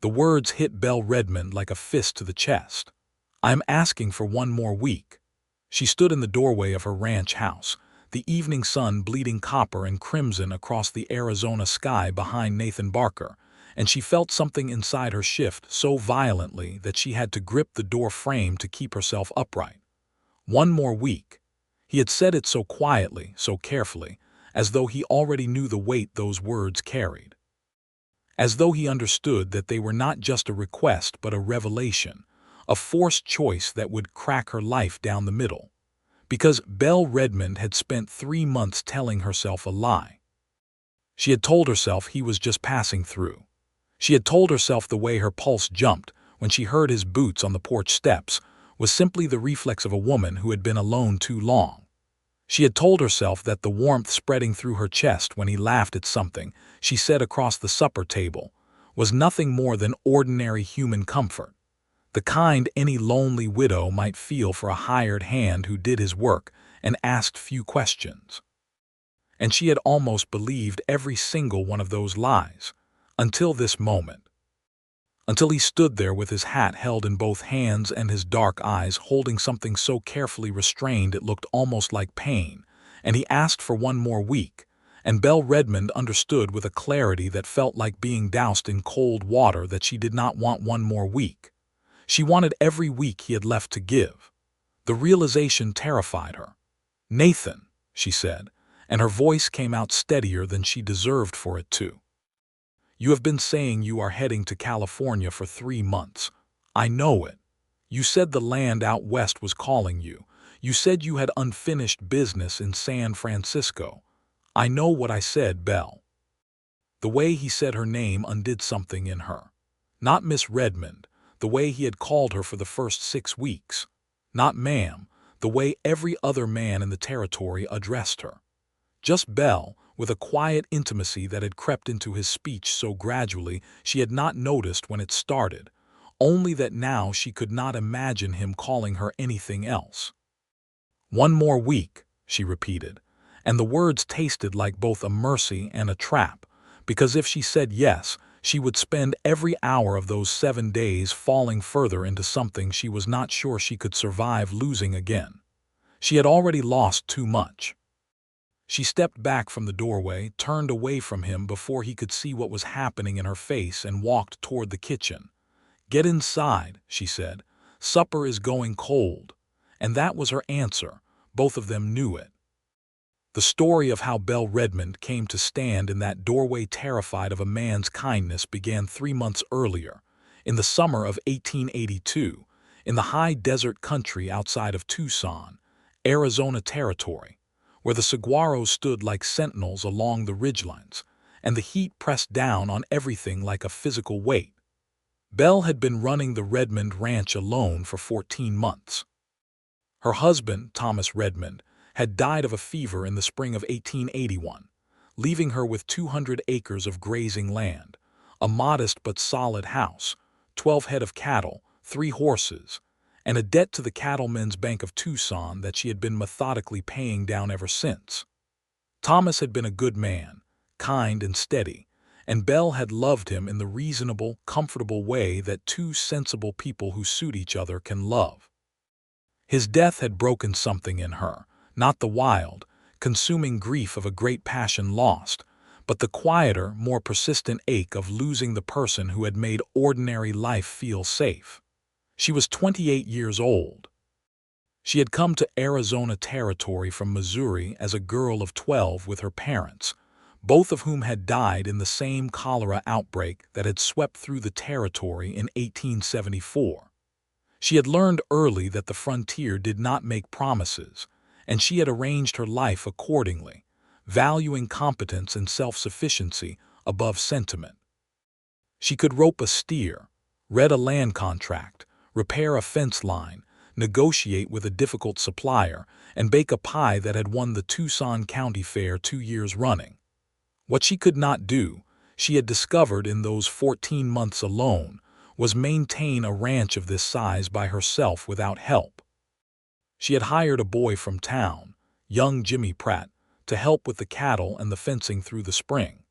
The words hit Belle Redmond like a fist to the chest. "I'm asking for one more week." She stood in the doorway of her ranch house, the evening sun bleeding copper and crimson across the Arizona sky behind Nathan Barker, and she felt something inside her shift so violently that she had to grip the door frame to keep herself upright. One more week. He had said it so quietly, so carefully, as though he already knew the weight those words carried. As though he understood that they were not just a request but a revelation, a forced choice that would crack her life down the middle. Because Belle Redmond had spent 3 months telling herself a lie. She had told herself he was just passing through. She had told herself the way her pulse jumped when she heard his boots on the porch steps was simply the reflex of a woman who had been alone too long. She had told herself that the warmth spreading through her chest when he laughed at something she said across the supper table was nothing more than ordinary human comfort, the kind any lonely widow might feel for a hired hand who did his work and asked few questions. And she had almost believed every single one of those lies, until this moment. Until he stood there with his hat held in both hands and his dark eyes holding something so carefully restrained it looked almost like pain, and he asked for one more week, and Belle Redmond understood with a clarity that felt like being doused in cold water that she did not want one more week. She wanted every week he had left to give. The realization terrified her. "Nathan," she said, and her voice came out steadier than she deserved for it to. "You have been saying you are heading to California for 3 months. I know it. You said the land out west was calling you. You said you had unfinished business in San Francisco. I know what I said, Belle." The way he said her name undid something in her. Not Miss Redmond, the way he had called her for the first 6 weeks. Not ma'am, the way every other man in the territory addressed her. Just Belle, with a quiet intimacy that had crept into his speech so gradually she had not noticed when it started, only that now she could not imagine him calling her anything else. "One more week," she repeated, and the words tasted like both a mercy and a trap, because if she said yes, she would spend every hour of those 7 days falling further into something she was not sure she could survive losing again. She had already lost too much. She stepped back from the doorway, turned away from him before he could see what was happening in her face, and walked toward the kitchen. "Get inside," she said. "Supper is going cold." And that was her answer. Both of them knew it. The story of how Belle Redmond came to stand in that doorway terrified of a man's kindness began 3 months earlier, in the summer of 1882, in the high desert country outside of Tucson, Arizona Territory, where the saguaros stood like sentinels along the ridgelines, and the heat pressed down on everything like a physical weight. Belle had been running the Redmond ranch alone for 14 months. Her husband, Thomas Redmond, had died of a fever in the spring of 1881, leaving her with 200 acres of grazing land, a modest but solid house, 12 head of cattle, 3 horses, and a debt to the Cattlemen's Bank of Tucson that she had been methodically paying down ever since. Thomas had been a good man, kind and steady, and Belle had loved him in the reasonable, comfortable way that 2 sensible people who suit each other can love. His death had broken something in her, not the wild, consuming grief of a great passion lost, but the quieter, more persistent ache of losing the person who had made ordinary life feel safe. She was 28 years old. She had come to Arizona Territory from Missouri as a girl of 12 with her parents, both of whom had died in the same cholera outbreak that had swept through the territory in 1874. She had learned early that the frontier did not make promises, and she had arranged her life accordingly, valuing competence and self-sufficiency above sentiment. She could rope a steer, read a land contract, repair a fence line, negotiate with a difficult supplier, and bake a pie that had won the Tucson County Fair 2 years running. What she could not do, she had discovered in those 14 months alone, was maintain a ranch of this size by herself without help. She had hired a boy from town, young Jimmy Pratt, to help with the cattle and the fencing through the spring.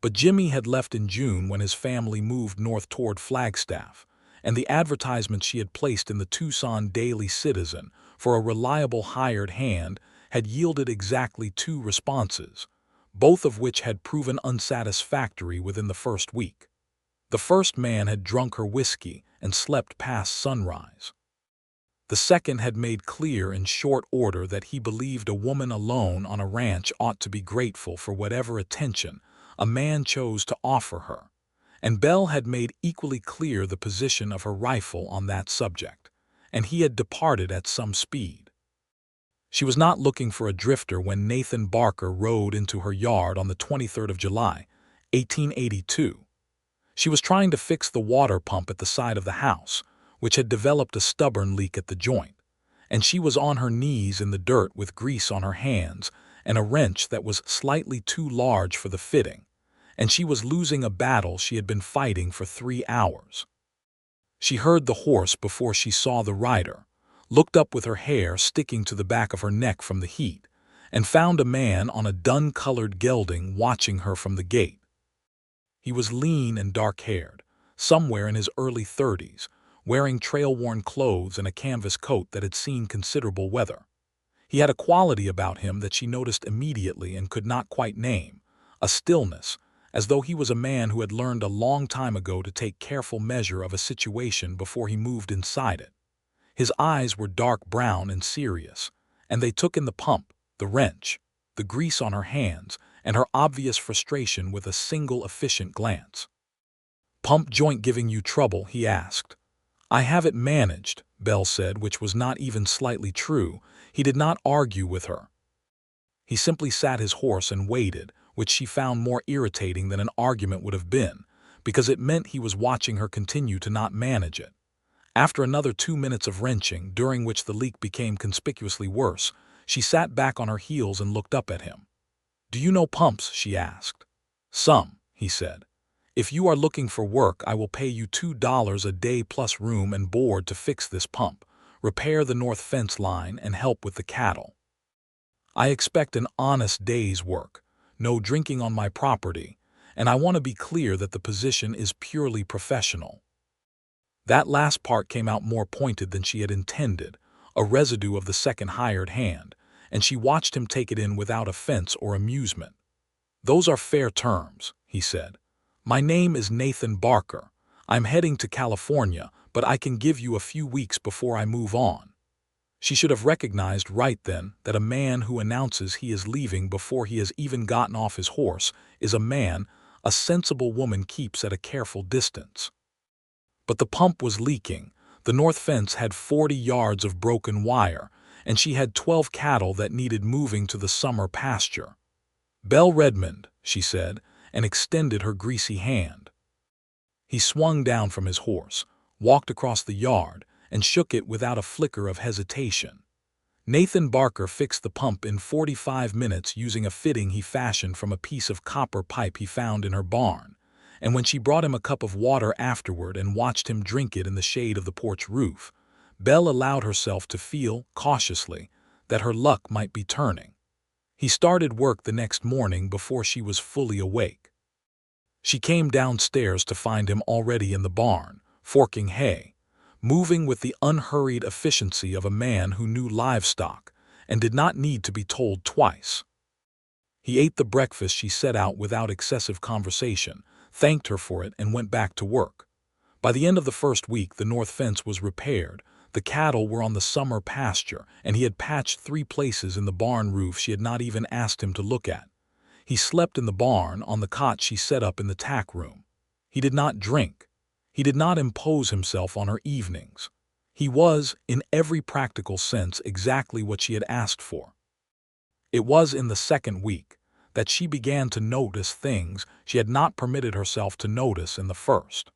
But Jimmy had left in June when his family moved north toward Flagstaff, and the advertisement she had placed in the Tucson Daily Citizen for a reliable hired hand had yielded exactly 2 responses, both of which had proven unsatisfactory within the first week. The first man had drunk her whiskey and slept past sunrise. The second had made clear in short order that he believed a woman alone on a ranch ought to be grateful for whatever attention a man chose to offer her, and Belle had made equally clear the position of her rifle on that subject, and he had departed at some speed. She was not looking for a drifter when Nathan Barker rode into her yard on the 23rd of July, 1882. She was trying to fix the water pump at the side of the house, which had developed a stubborn leak at the joint, and she was on her knees in the dirt with grease on her hands and a wrench that was slightly too large for the fitting, and she was losing a battle she had been fighting for 3 hours. She heard the horse before she saw the rider, looked up with her hair sticking to the back of her neck from the heat, and found a man on a dun-colored gelding watching her from the gate. He was lean and dark-haired, somewhere in his early 30s, wearing trail-worn clothes and a canvas coat that had seen considerable weather. He had a quality about him that she noticed immediately and could not quite name, a stillness, as though he was a man who had learned a long time ago to take careful measure of a situation before he moved inside it. His eyes were dark brown and serious, and they took in the pump, the wrench, the grease on her hands, and her obvious frustration with a single efficient glance. "Pump joint giving you trouble?" he asked. "I have it managed," Belle said, which was not even slightly true. He did not argue with her. He simply sat his horse and waited, which she found more irritating than an argument would have been, because it meant he was watching her continue to not manage it. After another 2 minutes of wrenching, during which the leak became conspicuously worse, she sat back on her heels and looked up at him. "Do you know pumps?" she asked. "Some," he said. "If you are looking for work, I will pay you $2 a day plus room and board to fix this pump, repair the north fence line, and help with the cattle. I expect an honest day's work, no drinking on my property, and I want to be clear that the position is purely professional." That last part came out more pointed than she had intended, a residue of the second hired hand, and she watched him take it in without offense or amusement. "Those are fair terms," he said. "My name is Nathan Barker. I'm heading to California, but I can give you a few weeks before I move on." She should have recognized right then that a man who announces he is leaving before he has even gotten off his horse is a man a sensible woman keeps at a careful distance. But the pump was leaking, the north fence had 40 yards of broken wire, and she had 12 cattle that needed moving to the summer pasture. "Belle Redmond," she said, and extended her greasy hand. He swung down from his horse, walked across the yard, and shook it without a flicker of hesitation. Nathan Barker fixed the pump in 45 minutes using a fitting he fashioned from a piece of copper pipe he found in her barn, and when she brought him a cup of water afterward and watched him drink it in the shade of the porch roof, Belle allowed herself to feel, cautiously, that her luck might be turning. He started work the next morning before she was fully awake. She came downstairs to find him already in the barn, forking hay, moving with the unhurried efficiency of a man who knew livestock and did not need to be told twice. He ate the breakfast she set out without excessive conversation, thanked her for it, and went back to work. By the end of the first week, the north fence was repaired, the cattle were on the summer pasture, and he had patched 3 places in the barn roof she had not even asked him to look at. He slept in the barn on the cot she set up in the tack room. He did not drink. He did not impose himself on her evenings. He was, in every practical sense, exactly what she had asked for. It was in the second week that she began to notice things she had not permitted herself to notice in the first.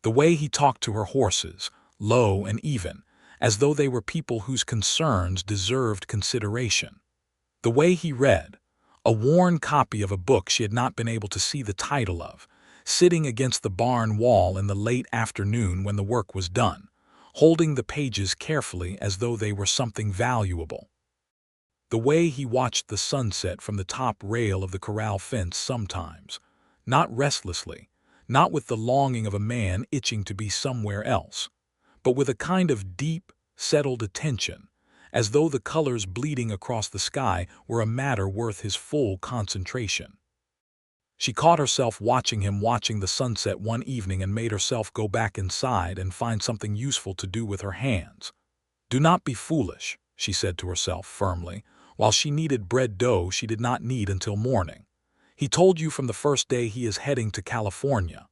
The way he talked to her horses, low and even, as though they were people whose concerns deserved consideration. The way he read, a worn copy of a book she had not been able to see the title of, sitting against the barn wall in the late afternoon when the work was done, holding the pages carefully as though they were something valuable. The way he watched the sunset from the top rail of the corral fence sometimes, not restlessly, not with the longing of a man itching to be somewhere else, but with a kind of deep, settled attention, as though the colors bleeding across the sky were a matter worth his full concentration. She caught herself watching him watching the sunset one evening and made herself go back inside and find something useful to do with her hands. "Do not be foolish," she said to herself firmly. While she needed bread dough she did not need until morning. "He told you from the first day he is heading to California."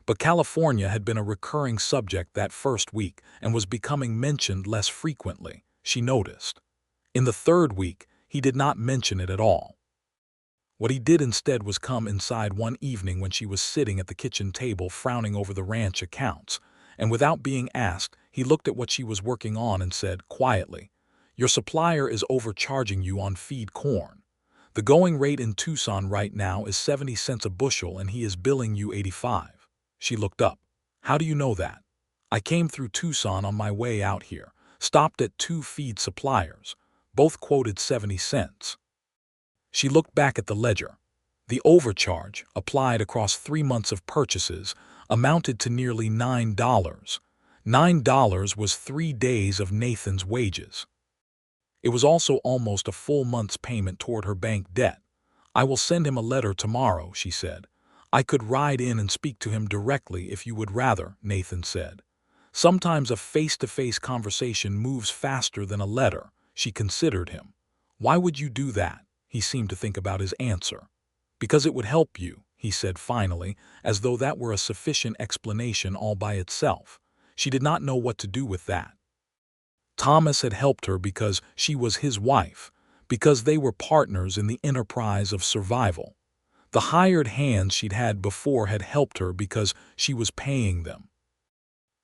But California had been a recurring subject that first week and was becoming mentioned less frequently, she noticed. In the third week, he did not mention it at all. What he did instead was come inside one evening when she was sitting at the kitchen table frowning over the ranch accounts, and without being asked, he looked at what she was working on and said quietly, "Your supplier is overcharging you on feed corn. The going rate in Tucson right now is 70 cents a bushel and he is billing you 85. She looked up. "How do you know that?" "I came through Tucson on my way out here, stopped at 2 feed suppliers. Both quoted 70 cents. She looked back at the ledger. The overcharge, applied across 3 months of purchases, amounted to nearly $9. $9 was 3 days of Nathan's wages. It was also almost a full month's payment toward her bank debt. "I will send him a letter tomorrow," she said. "I could ride in and speak to him directly if you would rather," Nathan said. "Sometimes a face-to-face conversation moves faster than a letter." She considered him. "Why would you do that?" He seemed to think about his answer. "Because it would help you," he said finally, as though that were a sufficient explanation all by itself. She did not know what to do with that. Thomas had helped her because she was his wife, because they were partners in the enterprise of survival. The hired hands she'd had before had helped her because she was paying them.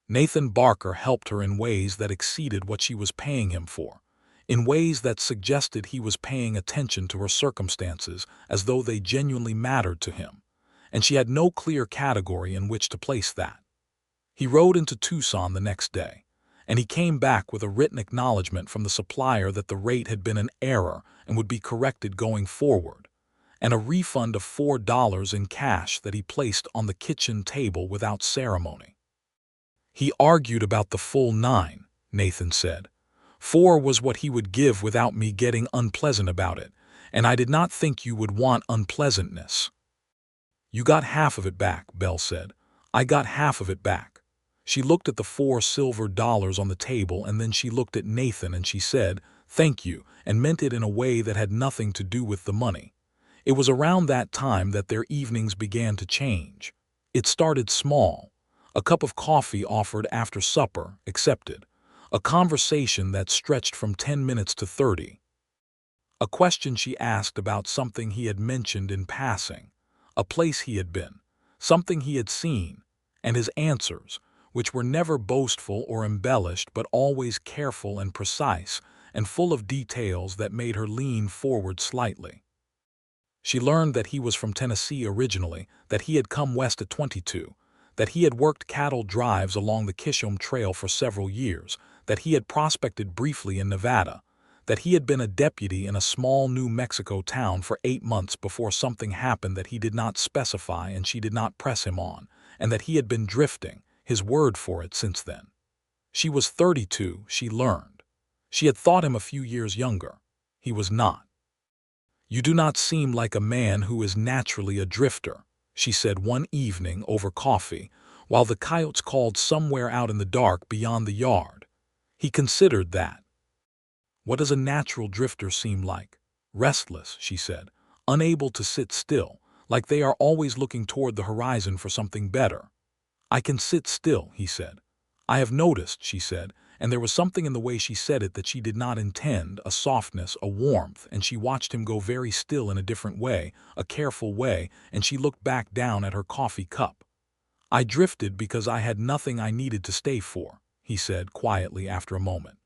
Nathan Barker helped her in ways that exceeded what she was paying him for, in ways that suggested he was paying attention to her circumstances as though they genuinely mattered to him, and she had no clear category in which to place that. He rode into Tucson the next day, and he came back with a written acknowledgement from the supplier that the rate had been an error and would be corrected going forward, and a refund of $4 in cash that he placed on the kitchen table without ceremony. "He argued about the full 9, Nathan said. 4 was what he would give without me getting unpleasant about it, and I did not think you would want unpleasantness." "You got half of it back," Belle said. "I got half of it back." She looked at the 4 silver dollars on the table and then she looked at Nathan and she said, "Thank you," and meant it in a way that had nothing to do with the money. It was around that time that their evenings began to change. It started small. A cup of coffee offered after supper, accepted. A conversation that stretched from 10 minutes to 30. A question she asked about something he had mentioned in passing, a place he had been, something he had seen, and his answers, which were never boastful or embellished but always careful and precise and full of details that made her lean forward slightly. She learned that he was from Tennessee originally, that he had come west at 22, that he had worked cattle drives along the Kishom Trail for several years, that he had prospected briefly in Nevada, that he had been a deputy in a small New Mexico town for 8 months before something happened that he did not specify and she did not press him on, and that he had been drifting, his word for it, since then. She was 32, she learned. She had thought him a few years younger. He was not. "You do not seem like a man who is naturally a drifter," she said one evening over coffee, while the coyotes called somewhere out in the dark beyond the yard. He considered that. "What does a natural drifter seem like?" "Restless," she said, "unable to sit still, like they are always looking toward the horizon for something better." "I can sit still," he said. "I have noticed," she said, and there was something in the way she said it that she did not intend, a softness, a warmth, and she watched him go very still in a different way, a careful way, and she looked back down at her coffee cup. "I drifted because I had nothing I needed to stay for," he said quietly after a moment.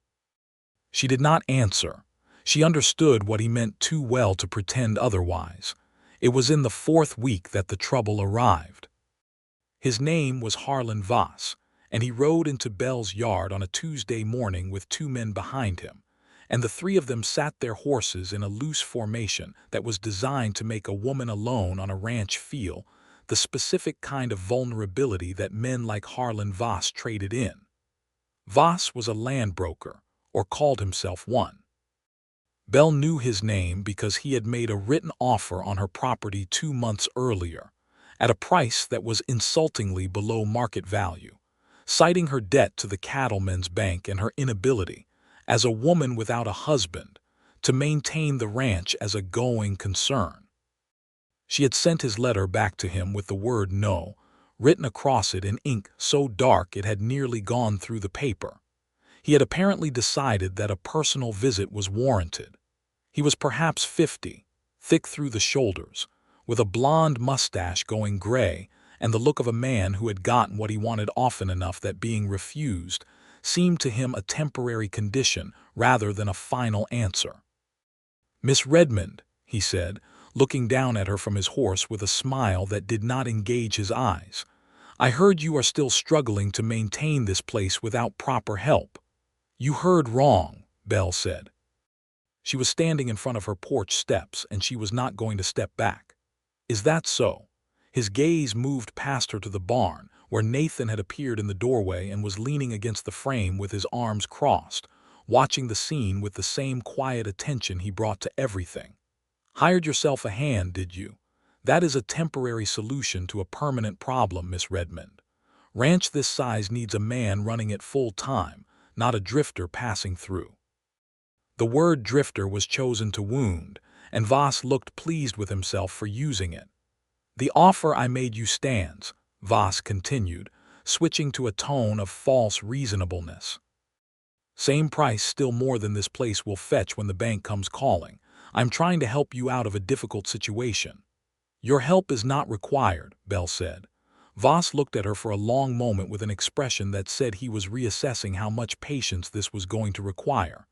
She did not answer. She understood what he meant too well to pretend otherwise. It was in the 4th week that the trouble arrived. His name was Harlan Voss, and he rode into Belle's yard on a Tuesday morning with 2 men behind him, and the 3 of them sat their horses in a loose formation that was designed to make a woman alone on a ranch feel the specific kind of vulnerability that men like Harlan Voss traded in. Voss was a land broker, or called himself one. Belle knew his name because he had made a written offer on her property 2 months earlier, at a price that was insultingly below market value, citing her debt to the cattlemen's bank and her inability, as a woman without a husband, to maintain the ranch as a going concern. She had sent his letter back to him with the word "no" written across it in ink so dark it had nearly gone through the paper. He had apparently decided that a personal visit was warranted. He was perhaps 50, thick through the shoulders, with a blonde mustache going gray and the look of a man who had gotten what he wanted often enough that being refused seemed to him a temporary condition rather than a final answer. "Miss Redmond," he said, looking down at her from his horse with a smile that did not engage his eyes, "I heard you are still struggling to maintain this place without proper help." "You heard wrong," Belle said. She was standing in front of her porch steps, and she was not going to step back. "Is that so?" His gaze moved past her to the barn, where Nathan had appeared in the doorway and was leaning against the frame with his arms crossed, watching the scene with the same quiet attention he brought to everything. "Hired yourself a hand, did you? That is a temporary solution to a permanent problem, Miss Redmond. Ranch this size needs a man running it full time, not a drifter passing through." The word drifter was chosen to wound, and Voss looked pleased with himself for using it. "The offer I made you stands," Voss continued, switching to a tone of false reasonableness. "Same price, still more than this place will fetch when the bank comes calling. I'm trying to help you out of a difficult situation." "Your help is not required," Belle said. Voss looked at her for a long moment with an expression that said he was reassessing how much patience this was going to require.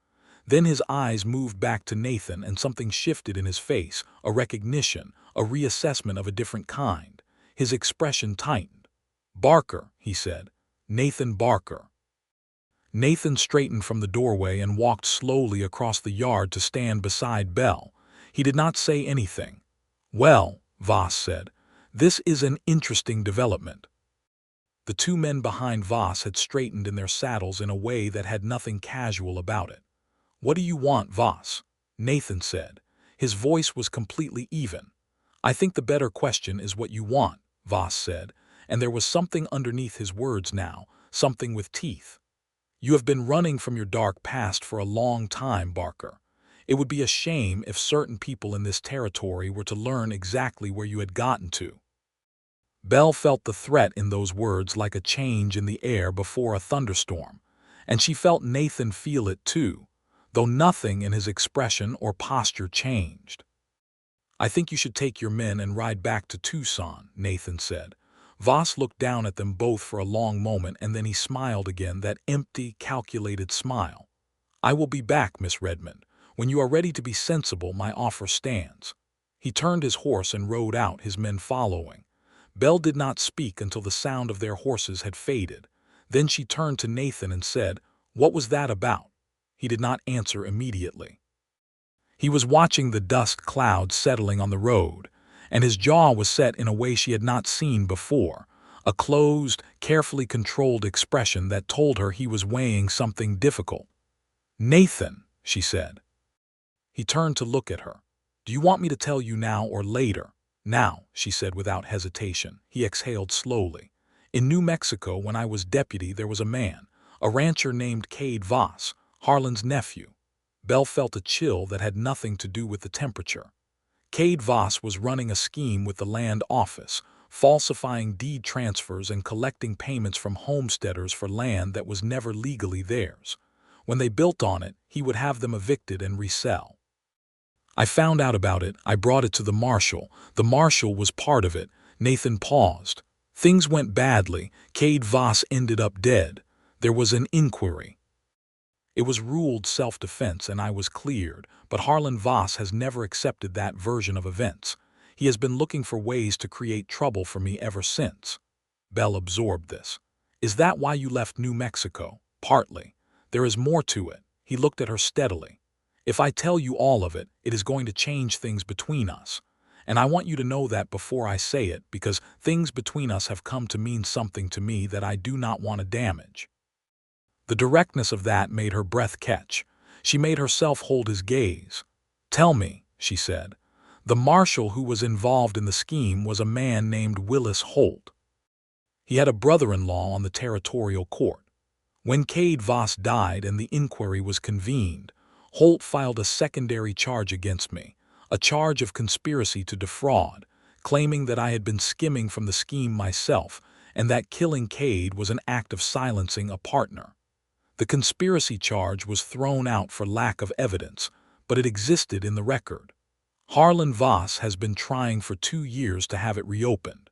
Then his eyes moved back to Nathan and something shifted in his face, a recognition, a reassessment of a different kind. His expression tightened. "Barker," he said. "Nathan Barker." Nathan straightened from the doorway and walked slowly across the yard to stand beside Belle. He did not say anything. "Well," Voss said, "this is an interesting development." The two men behind Voss had straightened in their saddles in a way that had nothing casual about it. "What do you want, Voss?" Nathan said. His voice was completely even. "I think the better question is what you want," Voss said, and there was something underneath his words now, something with teeth. "You have been running from your dark past for a long time, Barker. It would be a shame if certain people in this territory were to learn exactly where you had gotten to." Belle felt the threat in those words like a change in the air before a thunderstorm, and she felt Nathan feel it too, though nothing in his expression or posture changed. "I think you should take your men and ride back to Tucson," Nathan said. Voss looked down at them both for a long moment, and then he smiled again, that empty, calculated smile. "I will be back, Miss Redmond. When you are ready to be sensible, my offer stands." He turned his horse and rode out, his men following. Belle did not speak until the sound of their horses had faded. Then she turned to Nathan and said, "What was that about?" He did not answer immediately. He was watching the dust clouds settling on the road, and his jaw was set in a way she had not seen before, a closed, carefully controlled expression that told her he was weighing something difficult. "Nathan," she said. He turned to look at her. "Do you want me to tell you now or later?" "Now," she said without hesitation. He exhaled slowly. "In New Mexico, when I was deputy, there was a man, a rancher named Cade Voss, Harlan's nephew." Belle felt a chill that had nothing to do with the temperature. Cade Voss was running a scheme with the land office, falsifying deed transfers and collecting payments from homesteaders for land that was never legally theirs. When they built on it, he would have them evicted and resell. "I found out about it. I brought it to the marshal. The marshal was part of it." Nathan paused. "Things went badly. Cade Voss ended up dead. There was an inquiry. It was ruled self-defense and I was cleared, but Harlan Voss has never accepted that version of events. He has been looking for ways to create trouble for me ever since." Belle absorbed this. "Is that why you left New Mexico?" "Partly. There is more to it." He looked at her steadily. "If I tell you all of it, it is going to change things between us. And I want you to know that before I say it, because things between us have come to mean something to me that I do not want to damage." The directness of that made her breath catch. She made herself hold his gaze. "Tell me," she said. "The marshal who was involved in the scheme was a man named Willis Holt. He had a brother-in-law on the territorial court. When Cade Voss died and the inquiry was convened, Holt filed a secondary charge against me, a charge of conspiracy to defraud, claiming that I had been skimming from the scheme myself and that killing Cade was an act of silencing a partner. The conspiracy charge was thrown out for lack of evidence, but it existed in the record. Harlan Voss has been trying for 2 years to have it reopened.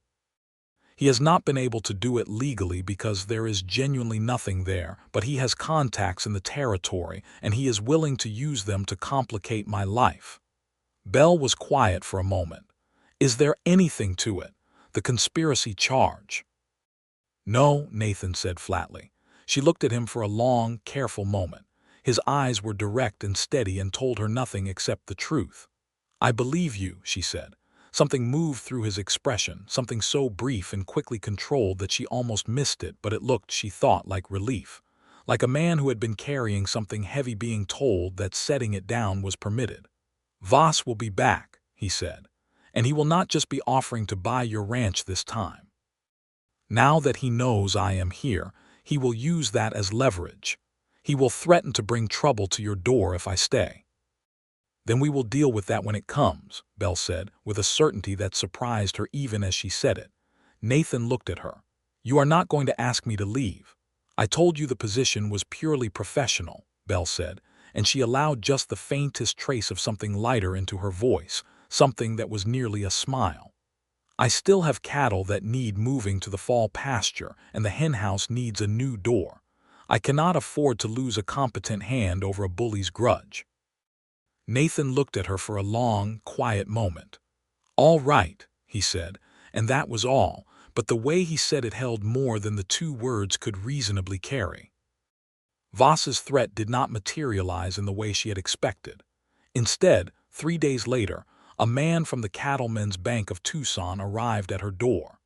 He has not been able to do it legally because there is genuinely nothing there, but he has contacts in the territory and he is willing to use them to complicate my life." Belle was quiet for a moment. "Is there anything to it? The conspiracy charge?" "No," Nathan said flatly. She looked at him for a long, careful moment. His eyes were direct and steady and told her nothing except the truth. "I believe you," she said. Something moved through his expression, something so brief and quickly controlled that she almost missed it, but it looked, she thought, like relief. Like a man who had been carrying something heavy being told that setting it down was permitted. "Voss will be back," he said, "and he will not just be offering to buy your ranch this time. Now that he knows I am here, he will use that as leverage. He will threaten to bring trouble to your door if I stay." "Then we will deal with that when it comes," Belle said, with a certainty that surprised her even as she said it. Nathan looked at her. "You are not going to ask me to leave. I told you the position was purely professional," Belle said, and she allowed just the faintest trace of something lighter into her voice, something that was nearly a smile. "I still have cattle that need moving to the fall pasture, and the henhouse needs a new door. I cannot afford to lose a competent hand over a bully's grudge." Nathan looked at her for a long, quiet moment. "All right," he said, and that was all, but the way he said it held more than the 2 words could reasonably carry. Voss's threat did not materialize in the way she had expected. Instead, 3 days later, a man from the Cattlemen's Bank of Tucson arrived at her door.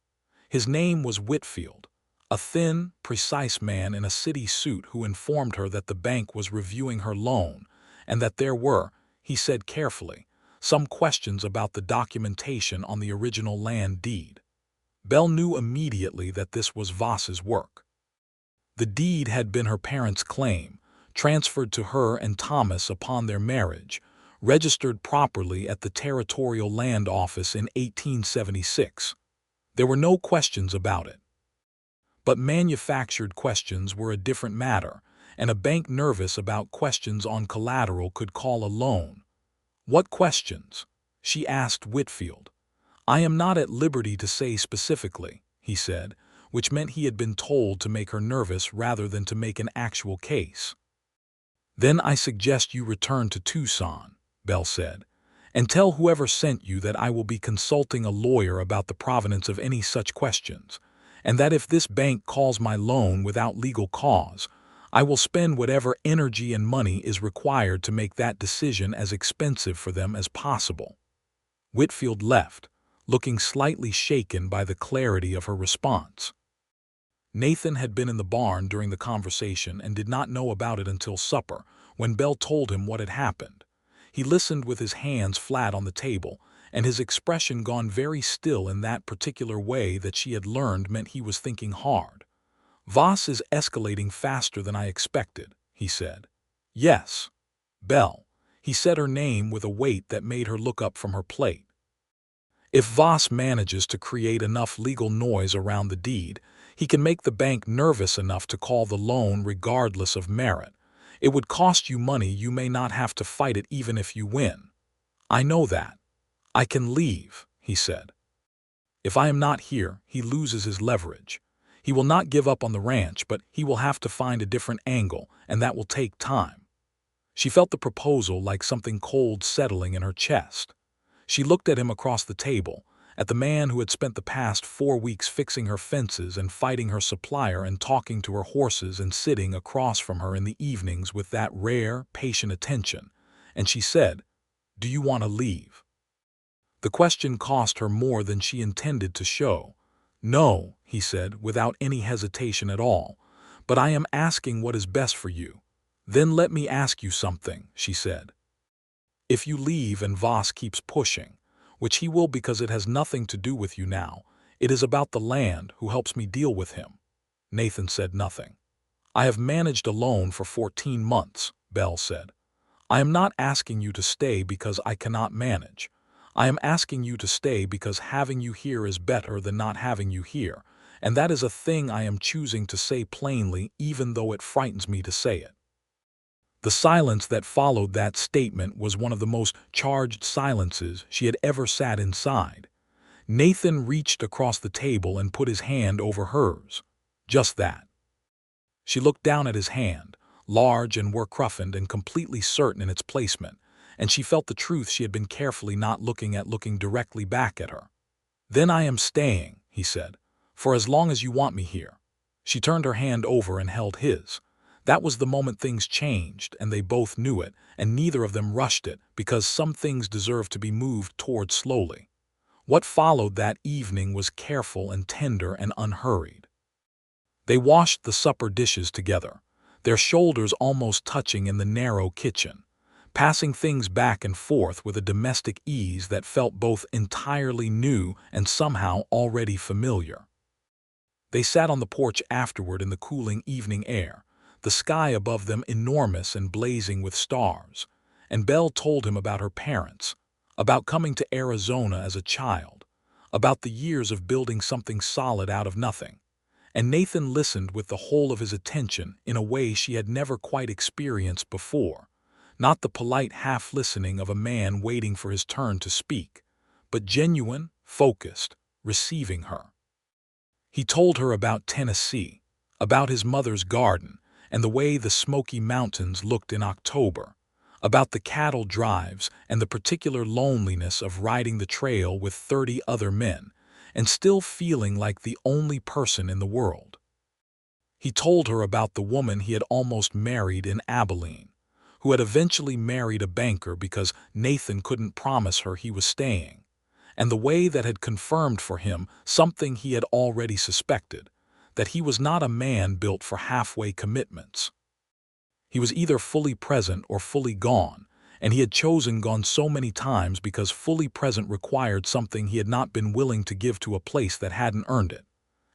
His name was Whitfield, a thin, precise man in a city suit who informed her that the bank was reviewing her loan and that there were, he said carefully, some questions about the documentation on the original land deed. Belle knew immediately that this was Voss's work. The deed had been her parents' claim, transferred to her and Thomas upon their marriage, registered properly at the Territorial Land Office in 1876. There were no questions about it. But manufactured questions were a different matter, and a bank nervous about questions on collateral could call a loan. "What questions?" she asked Whitfield. "I am not at liberty to say specifically," he said, which meant he had been told to make her nervous rather than to make an actual case. "Then I suggest you return to Tucson," Belle said, "and tell whoever sent you that I will be consulting a lawyer about the provenance of any such questions, and that if this bank calls my loan without legal cause, I will spend whatever energy and money is required to make that decision as expensive for them as possible." Whitfield left, looking slightly shaken by the clarity of her response. Nathan had been in the barn during the conversation and did not know about it until supper, when Belle told him what had happened. He listened with his hands flat on the table, and his expression gone very still in that particular way that she had learned meant he was thinking hard. "Voss is escalating faster than I expected," he said. "Yes, Belle." He said her name with a weight that made her look up from her plate. "If Voss manages to create enough legal noise around the deed, he can make the bank nervous enough to call the loan regardless of merit. It would cost you money you may not have to fight it even if you win. I know that. I can leave," he said. "If I am not here, he loses his leverage. He will not give up on the ranch, but he will have to find a different angle, and that will take time." She felt the proposal like something cold settling in her chest. She looked at him across the table, at the man who had spent the past 4 weeks fixing her fences and fighting her supplier and talking to her horses and sitting across from her in the evenings with that rare, patient attention, and she said, "Do you want to leave?" The question cost her more than she intended to show. "No," he said, without any hesitation at all, "but I am asking what is best for you." "Then let me ask you something," she said. "If you leave and Voss keeps pushing, which he will because it has nothing to do with you now, it is about the land, who helps me deal with him." Nathan said nothing. "I have managed alone for 14 months, Belle said. "I am not asking you to stay because I cannot manage. I am asking you to stay because having you here is better than not having you here, and that is a thing I am choosing to say plainly even though it frightens me to say it." The silence that followed that statement was one of the most charged silences she had ever sat inside. Nathan reached across the table and put his hand over hers. Just that. She looked down at his hand, large and work-roughened and completely certain in its placement, and she felt the truth she had been carefully not looking at looking directly back at her. "Then I am staying," he said, "for as long as you want me here." She turned her hand over and held his. That was the moment things changed, and they both knew it, and neither of them rushed it, because some things deserve to be moved toward slowly. What followed that evening was careful and tender and unhurried. They washed the supper dishes together, their shoulders almost touching in the narrow kitchen, passing things back and forth with a domestic ease that felt both entirely new and somehow already familiar. They sat on the porch afterward in the cooling evening air, the sky above them enormous and blazing with stars, and Belle told him about her parents, about coming to Arizona as a child, about the years of building something solid out of nothing. And Nathan listened with the whole of his attention in a way she had never quite experienced before. Not the polite half-listening of a man waiting for his turn to speak, but genuine, focused, receiving her. He told her about Tennessee, about his mother's garden, and the way the Smoky Mountains looked in October, about the cattle drives and the particular loneliness of riding the trail with 30 other men, and still feeling like the only person in the world. He told her about the woman he had almost married in Abilene, who had eventually married a banker because Nathan couldn't promise her he was staying, and the way that had confirmed for him something he had already suspected, that he was not a man built for halfway commitments. He was either fully present or fully gone, and he had chosen gone so many times because fully present required something he had not been willing to give to a place that hadn't earned it.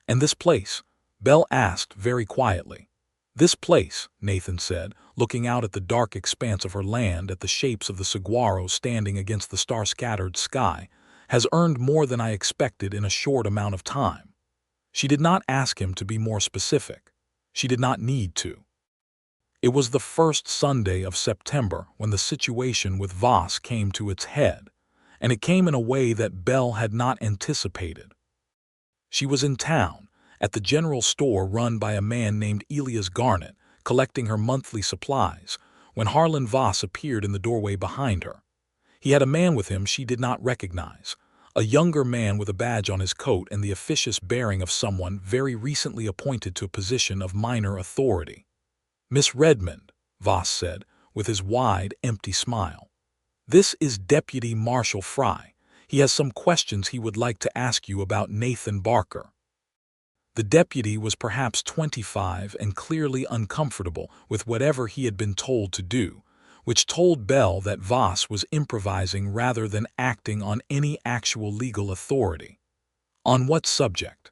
"And this place?" Belle asked very quietly. "This place," Nathan said, looking out at the dark expanse of her land, at the shapes of the saguaro standing against the star-scattered sky, "has earned more than I expected in a short amount of time." She did not ask him to be more specific. She did not need to. It was the first Sunday of September when the situation with Voss came to its head, and it came in a way that Belle had not anticipated. She was in town, at the general store run by a man named Elias Garnett, collecting her monthly supplies, when Harlan Voss appeared in the doorway behind her. He had a man with him she did not recognize, a younger man with a badge on his coat and the officious bearing of someone very recently appointed to a position of minor authority. "Miss Redmond," Voss said, with his wide, empty smile. "This is Deputy Marshal Fry. He has some questions he would like to ask you about Nathan Barker." The deputy was perhaps 25 and clearly uncomfortable with whatever he had been told to do, which told Belle that Voss was improvising rather than acting on any actual legal authority. "On what subject?"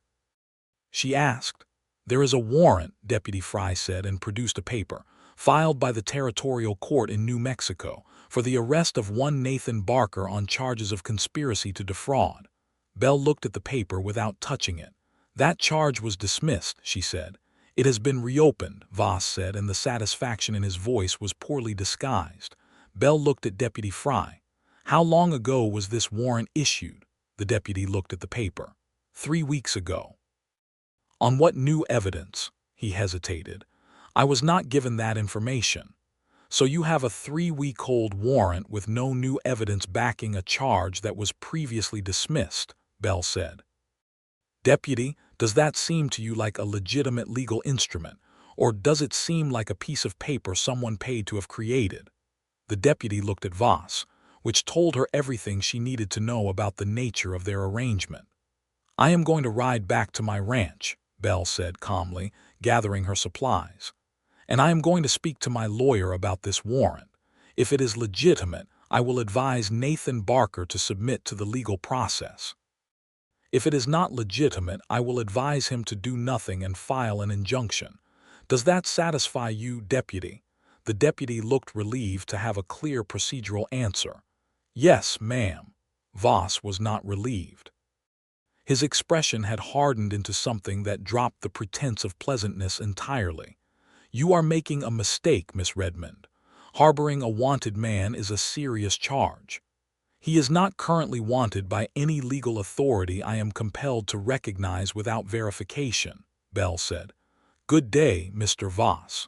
she asked. "There is a warrant," Deputy Fry said, and produced a paper, filed by the territorial court in New Mexico, for the arrest of one Nathan Barker on charges of conspiracy to defraud. Belle looked at the paper without touching it. "That charge was dismissed," she said. "It has been reopened," Voss said, and the satisfaction in his voice was poorly disguised. Belle looked at Deputy Fry. "How long ago was this warrant issued?" The deputy looked at the paper. 3 weeks ago." "On what new evidence?" He hesitated. "I was not given that information." "So you have a 3-week-old warrant with no new evidence backing a charge that was previously dismissed," Belle said. "Deputy, does that seem to you like a legitimate legal instrument, or does it seem like a piece of paper someone paid to have created?" The deputy looked at Voss. which told her everything she needed to know about the nature of their arrangement. "I am going to ride back to my ranch," Belle said calmly, gathering her supplies. "And I am going to speak to my lawyer about this warrant. If it is legitimate, I will advise Nathan Barker to submit to the legal process. If it is not legitimate, I will advise him to do nothing and file an injunction. Does that satisfy you, Deputy?" The deputy looked relieved to have a clear procedural answer. "Yes, ma'am." Voss was not relieved. His expression had hardened into something that dropped the pretense of pleasantness entirely. "You are making a mistake, Miss Redmond. Harboring a wanted man is a serious charge. He is not currently wanted by any legal authority I am compelled to recognize without verification," Belle said. "Good day, Mr. Voss."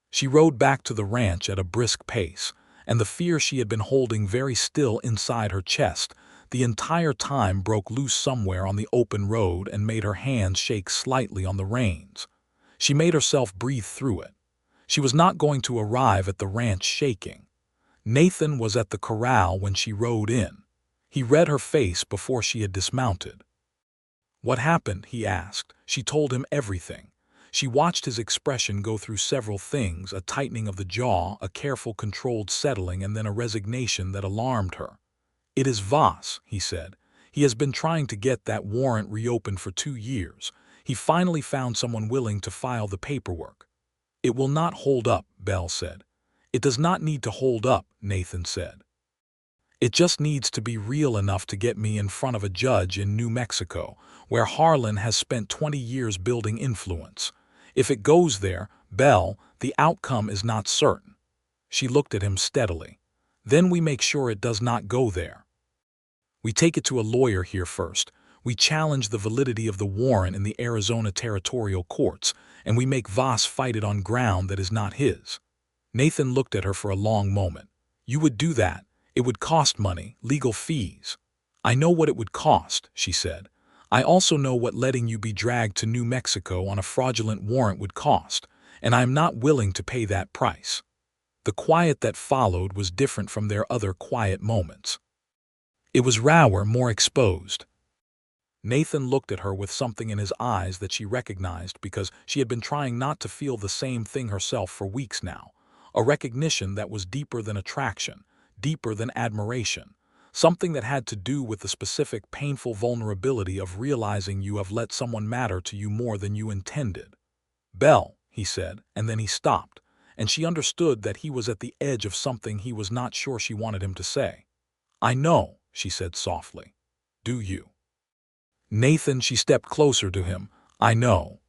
She rode back to the ranch at a brisk pace, and the fear she had been holding very still inside her chest the entire time broke loose somewhere on the open road and made her hands shake slightly on the reins. She made herself breathe through it. She was not going to arrive at the ranch shaking. Nathan was at the corral when she rode in. He read her face before she had dismounted. "What happened?" he asked. She told him everything. She watched his expression go through several things, a tightening of the jaw, a careful controlled settling, and then a resignation that alarmed her. "It is Voss," he said. "He has been trying to get that warrant reopened for 2 years. He finally found someone willing to file the paperwork." "It will not hold up," Belle said. "It does not need to hold up," Nathan said. "It just needs to be real enough to get me in front of a judge in New Mexico, where Harlan has spent 20 years building influence. If it goes there, Belle, the outcome is not certain." She looked at him steadily. "Then we make sure it does not go there. We take it to a lawyer here first. We challenge the validity of the warrant in the Arizona territorial courts, and we make Voss fight it on ground that is not his." Nathan looked at her for a long moment. "You would do that? It would cost money, legal fees." "I know what it would cost," she said. "I also know what letting you be dragged to New Mexico on a fraudulent warrant would cost, and I am not willing to pay that price." The quiet that followed was different from their other quiet moments. It was rawer, more exposed. Nathan looked at her with something in his eyes that she recognized because she had been trying not to feel the same thing herself for weeks now. A recognition that was deeper than attraction, deeper than admiration. Something that had to do with the specific painful vulnerability of realizing you have let someone matter to you more than you intended. "Belle," he said, and then he stopped, and she understood that he was at the edge of something he was not sure she wanted him to say. "I know," she said softly. "Do you?" "Nathan," she stepped closer to him. "I know."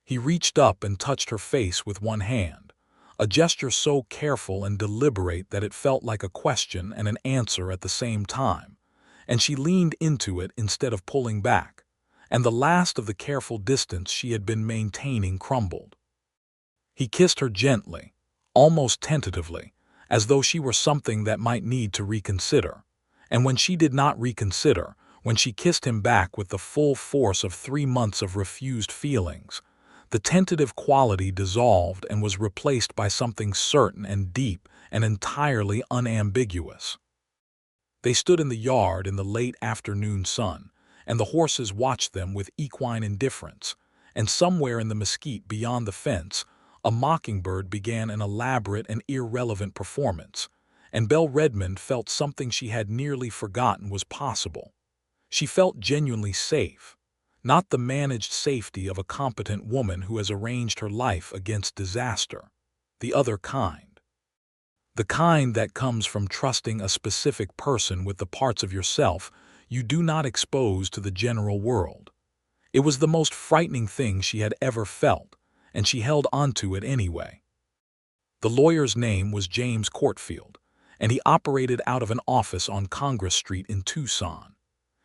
He reached up and touched her face with one hand, a gesture so careful and deliberate that it felt like a question and an answer at the same time, and she leaned into it instead of pulling back, and the last of the careful distance she had been maintaining crumbled. He kissed her gently, almost tentatively, as though she were something that might need to reconsider, and when she did not reconsider, when she kissed him back with the full force of 3 months of refused feelings, the tentative quality dissolved and was replaced by something certain and deep and entirely unambiguous. They stood in the yard in the late afternoon sun, and the horses watched them with equine indifference, and somewhere in the mesquite beyond the fence, a mockingbird began an elaborate and irrelevant performance, and Belle Redmond felt something she had nearly forgotten was possible. She felt genuinely safe, not the managed safety of a competent woman who has arranged her life against disaster, the other kind. The kind that comes from trusting a specific person with the parts of yourself you do not expose to the general world. It was the most frightening thing she had ever felt, and she held onto it anyway. The lawyer's name was James Courtfield, and he operated out of an office on Congress Street in Tucson.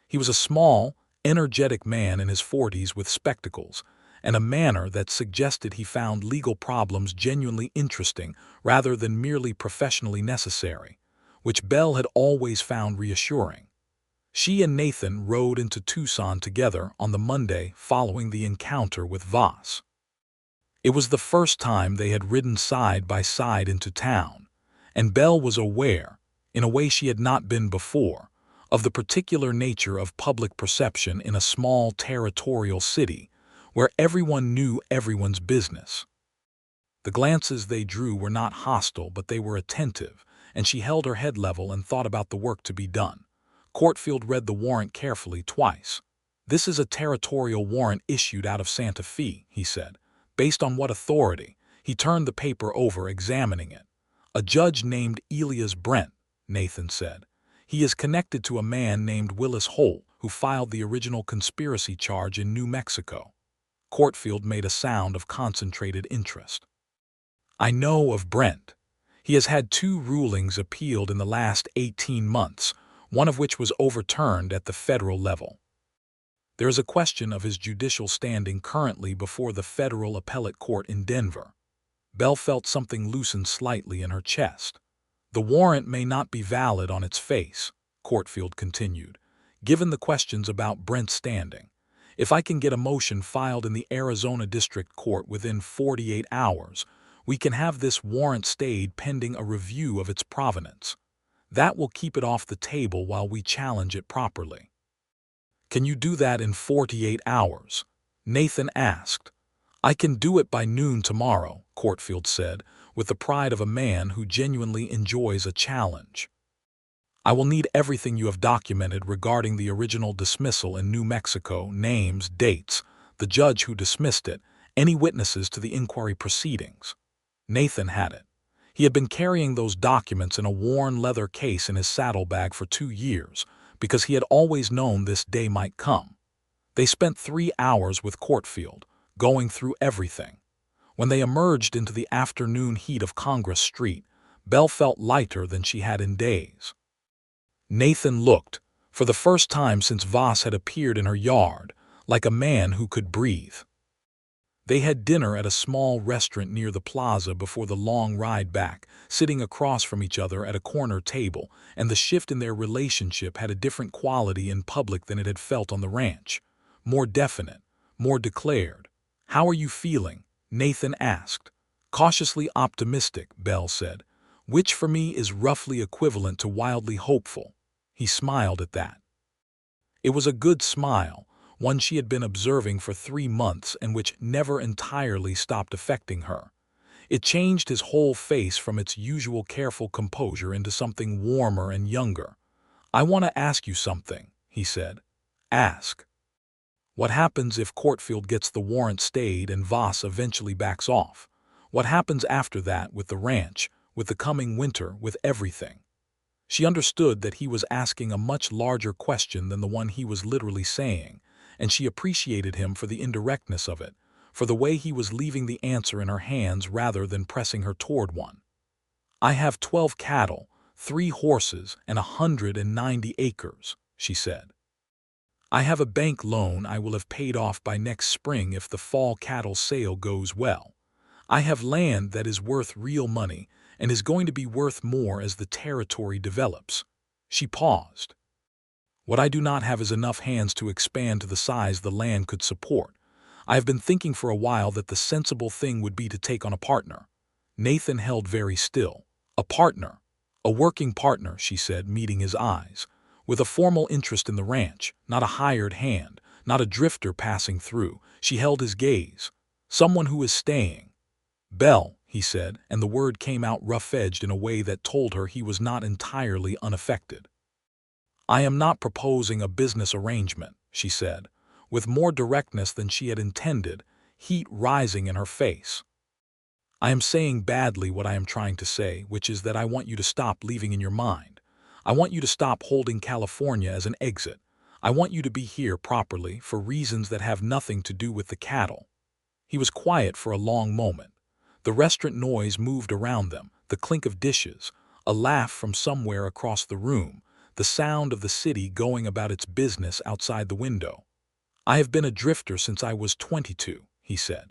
He was a small, energetic man in his 40s with spectacles, and a manner that suggested he found legal problems genuinely interesting rather than merely professionally necessary, which Belle had always found reassuring. She and Nathan rode into Tucson together on the Monday following the encounter with Voss. It was the first time they had ridden side by side into town, and Belle was aware, in a way she had not been before, of the particular nature of public perception in a small territorial city where everyone knew everyone's business. The glances they drew were not hostile, but they were attentive, and she held her head level and thought about the work to be done. Courtfield read the warrant carefully twice. "This is a territorial warrant issued out of Santa Fe," he said. "Based on what authority?" He turned the paper over, examining it. "A judge named Elias Brent," Nathan said. "He is connected to a man named Willis Holt, who filed the original conspiracy charge in New Mexico." Courtfield made a sound of concentrated interest. "I know of Brent. He has had 2 rulings appealed in the last 18 months, one of which was overturned at the federal level. There is a question of his judicial standing currently before the federal appellate court in Denver." Belle felt something loosen slightly in her chest. "The warrant may not be valid on its face," Courtfield continued, "given the questions about Brent's standing. If I can get a motion filed in the Arizona District Court within 48 hours, we can have this warrant stayed pending a review of its provenance. That will keep it off the table while we challenge it properly." "Can you do that in 48 hours?" Nathan asked. "I can do it by noon tomorrow," Courtfield said, with the pride of a man who genuinely enjoys a challenge. "I will need everything you have documented regarding the original dismissal in New Mexico, names, dates, the judge who dismissed it, any witnesses to the inquiry proceedings." Nathan had it. He had been carrying those documents in a worn leather case in his saddlebag for 2 years, because he had always known this day might come. They spent 3 hours with Courtfield, going through everything. When they emerged into the afternoon heat of Congress Street, Belle felt lighter than she had in days. Nathan looked, for the first time since Voss had appeared in her yard, like a man who could breathe. They had dinner at a small restaurant near the plaza before the long ride back, sitting across from each other at a corner table, and the shift in their relationship had a different quality in public than it had felt on the ranch. More definite, more declared. "How are you feeling?" Nathan asked. "Cautiously optimistic," Belle said, "which for me is roughly equivalent to wildly hopeful." He smiled at that. It was a good smile, one she had been observing for 3 months and which never entirely stopped affecting her. It changed his whole face from its usual careful composure into something warmer and younger. "I want to ask you something," he said. "Ask." "What happens if Courtfield gets the warrant stayed and Voss eventually backs off? What happens after that with the ranch, with the coming winter, with everything?" She understood that he was asking a much larger question than the one he was literally saying, and she appreciated him for the indirectness of it, for the way he was leaving the answer in her hands rather than pressing her toward one. "I have 12 cattle, 3 horses, and 190 acres, she said. "I have a bank loan I will have paid off by next spring if the fall cattle sale goes well. I have land that is worth real money and is going to be worth more as the territory develops." She paused. "What I do not have is enough hands to expand to the size the land could support. I have been thinking for a while that the sensible thing would be to take on a partner." Nathan held very still. "A partner? A working partner," she said, meeting his eyes, "with a formal interest in the ranch, not a hired hand, not a drifter passing through." She held his gaze. "Someone who is staying." "Belle," he said, and the word came out rough-edged in a way that told her he was not entirely unaffected. "I am not proposing a business arrangement," she said, with more directness than she had intended, heat rising in her face. "I am saying badly what I am trying to say, which is that I want you to stop leaving in your mind. I want you to stop holding California as an exit. I want you to be here properly for reasons that have nothing to do with the cattle." He was quiet for a long moment. The restaurant noise moved around them, the clink of dishes, a laugh from somewhere across the room, the sound of the city going about its business outside the window. "I have been a drifter since I was 22, he said.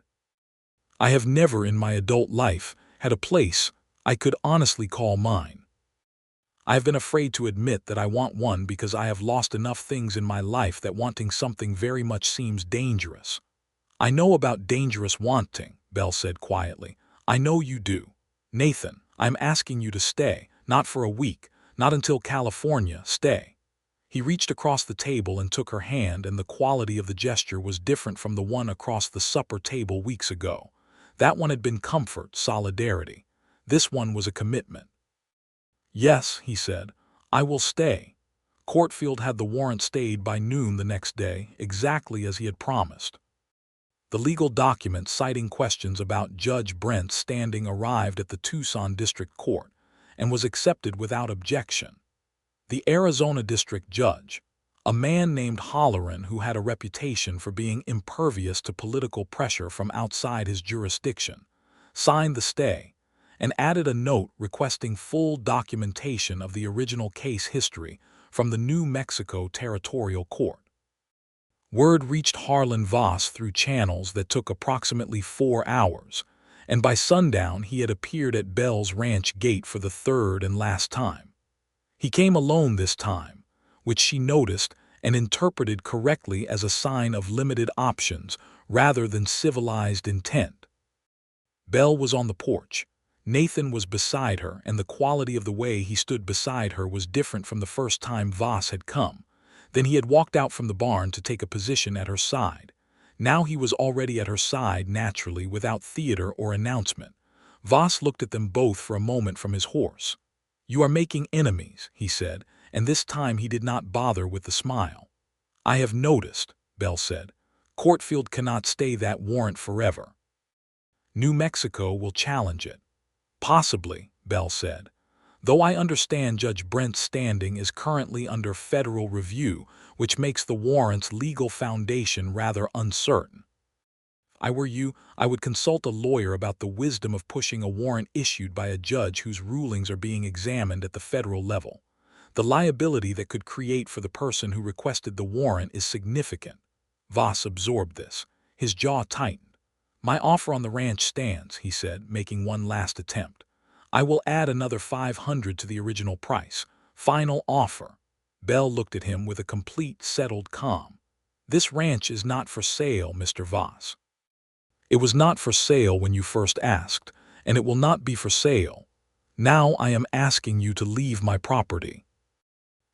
"I have never in my adult life had a place I could honestly call mine. I have been afraid to admit that I want one because I have lost enough things in my life that wanting something very much seems dangerous." "I know about dangerous wanting," Belle said quietly. "I know you do. Nathan, I'm asking you to stay, not for a week, Not until California, stay. He reached across the table and took her hand, and the quality of the gesture was different from the one across the supper table weeks ago. That one had been comfort, solidarity. This one was a commitment. Yes, he said, I will stay. Courtfield had the warrant stayed by noon the next day, exactly as he had promised. The legal document citing questions about Judge Brent's standing arrived at the Tucson District Court and was accepted without objection. The Arizona District Judge, a man named Holleran who had a reputation for being impervious to political pressure from outside his jurisdiction, signed the stay and added a note requesting full documentation of the original case history from the New Mexico Territorial Court. Word reached Harlan Voss through channels that took approximately 4 hours, and by sundown he had appeared at Belle's ranch gate for the third and last time. He came alone this time, which she noticed and interpreted correctly as a sign of limited options rather than civilized intent. Belle was on the porch. Nathan was beside her, and the quality of the way he stood beside her was different from the first time Voss had come. Then he had walked out from the barn to take a position at her side. Now he was already at her side naturally, without theater or announcement. Voss looked at them both for a moment from his horse. You are making enemies, he said, and this time he did not bother with the smile. I have noticed, Belle said. Courtfield cannot stay that warrant forever. New Mexico will challenge it. Possibly, Belle said. Though I understand Judge Brent's standing is currently under federal review, which makes the warrant's legal foundation rather uncertain. If I were you, I would consult a lawyer about the wisdom of pushing a warrant issued by a judge whose rulings are being examined at the federal level. The liability that could create for the person who requested the warrant is significant. Voss absorbed this. His jaw tightened. My offer on the ranch stands, he said, making one last attempt. I will add another $500 to the original price. Final offer. Belle looked at him with a complete, settled calm. This ranch is not for sale, Mr. Voss. It was not for sale when you first asked, and it will not be for sale. Now I am asking you to leave my property.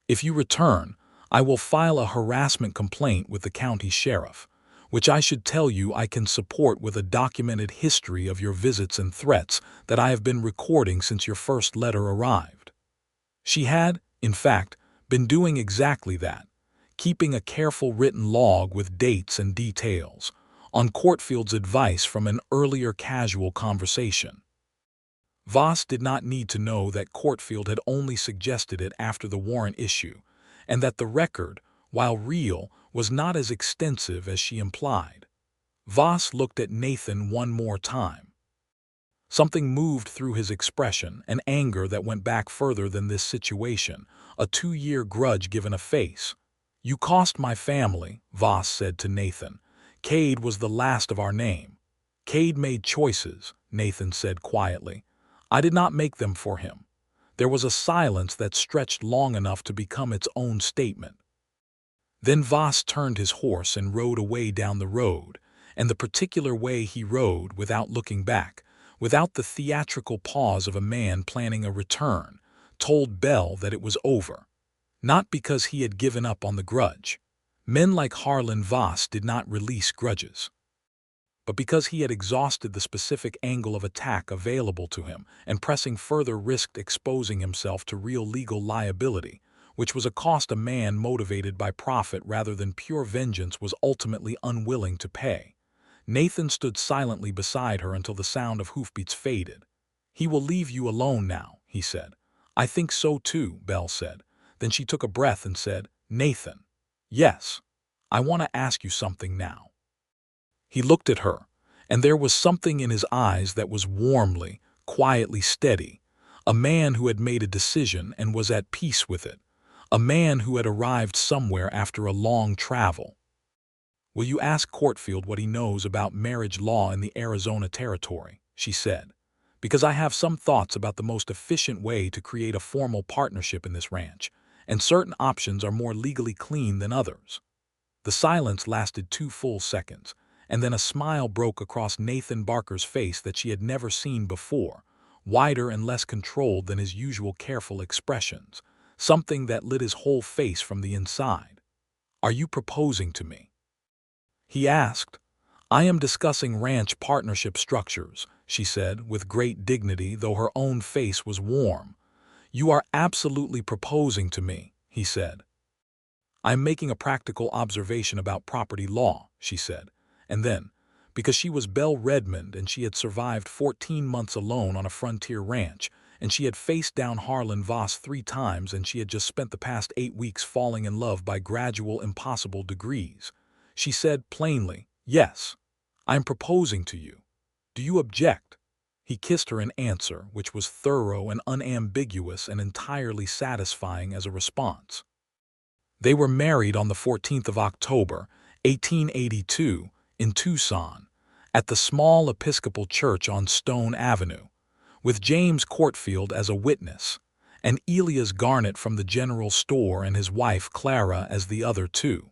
If you return, I will file a harassment complaint with the county sheriff, which I should tell you I can support with a documented history of your visits and threats that I have been recording since your first letter arrived. She had, in fact, been doing exactly that, keeping a careful written log with dates and details, on Courtfield's advice from an earlier casual conversation. Voss did not need to know that Courtfield had only suggested it after the warrant issue, and that the record, while real, was not as extensive as she implied. Voss looked at Nathan one more time. Something moved through his expression, an anger that went back further than this situation, a 2-year grudge given a face. You cost my family, Voss said to Nathan. Cade was the last of our name. Cade made choices, Nathan said quietly. I did not make them for him. There was a silence that stretched long enough to become its own statement. Then Voss turned his horse and rode away down the road, and the particular way he rode, without looking back, without the theatrical pause of a man planning a return, told Belle that it was over. Not because he had given up on the grudge. Men like Harlan Voss did not release grudges. But because he had exhausted the specific angle of attack available to him, and pressing further risked exposing himself to real legal liability, which was a cost a man motivated by profit rather than pure vengeance was ultimately unwilling to pay. Nathan stood silently beside her until the sound of hoofbeats faded. He will leave you alone now, he said. I think so too, Belle said. Then she took a breath and said, Nathan. Yes. I want to ask you something now. He looked at her, and there was something in his eyes that was warmly, quietly steady. A man who had made a decision and was at peace with it. A man who had arrived somewhere after a long travel. Will you ask Courtfield what he knows about marriage law in the Arizona territory, she said, because I have some thoughts about the most efficient way to create a formal partnership in this ranch, and certain options are more legally clean than others. The silence lasted 2 full seconds, and then a smile broke across Nathan Barker's face that she had never seen before, wider and less controlled than his usual careful expressions, something that lit his whole face from the inside. "Are you proposing to me?" he asked. "I am discussing ranch partnership structures," she said with great dignity, though her own face was warm. "You are absolutely proposing to me," he said. "I am making a practical observation about property law," she said. And then, because she was Belle Redmond and she had survived 14 months alone on a frontier ranch, and she had faced down Harlan Voss 3 times, and she had just spent the past 8 weeks falling in love by gradual, impossible degrees, she said plainly, "Yes, I am proposing to you. Do you object?" He kissed her in answer, which was thorough and unambiguous and entirely satisfying as a response. They were married on the 14th of October, 1882, in Tucson, at the small Episcopal church on Stone Avenue, with James Courtfield as a witness, and Elias Garnett from the general store and his wife Clara as the other two.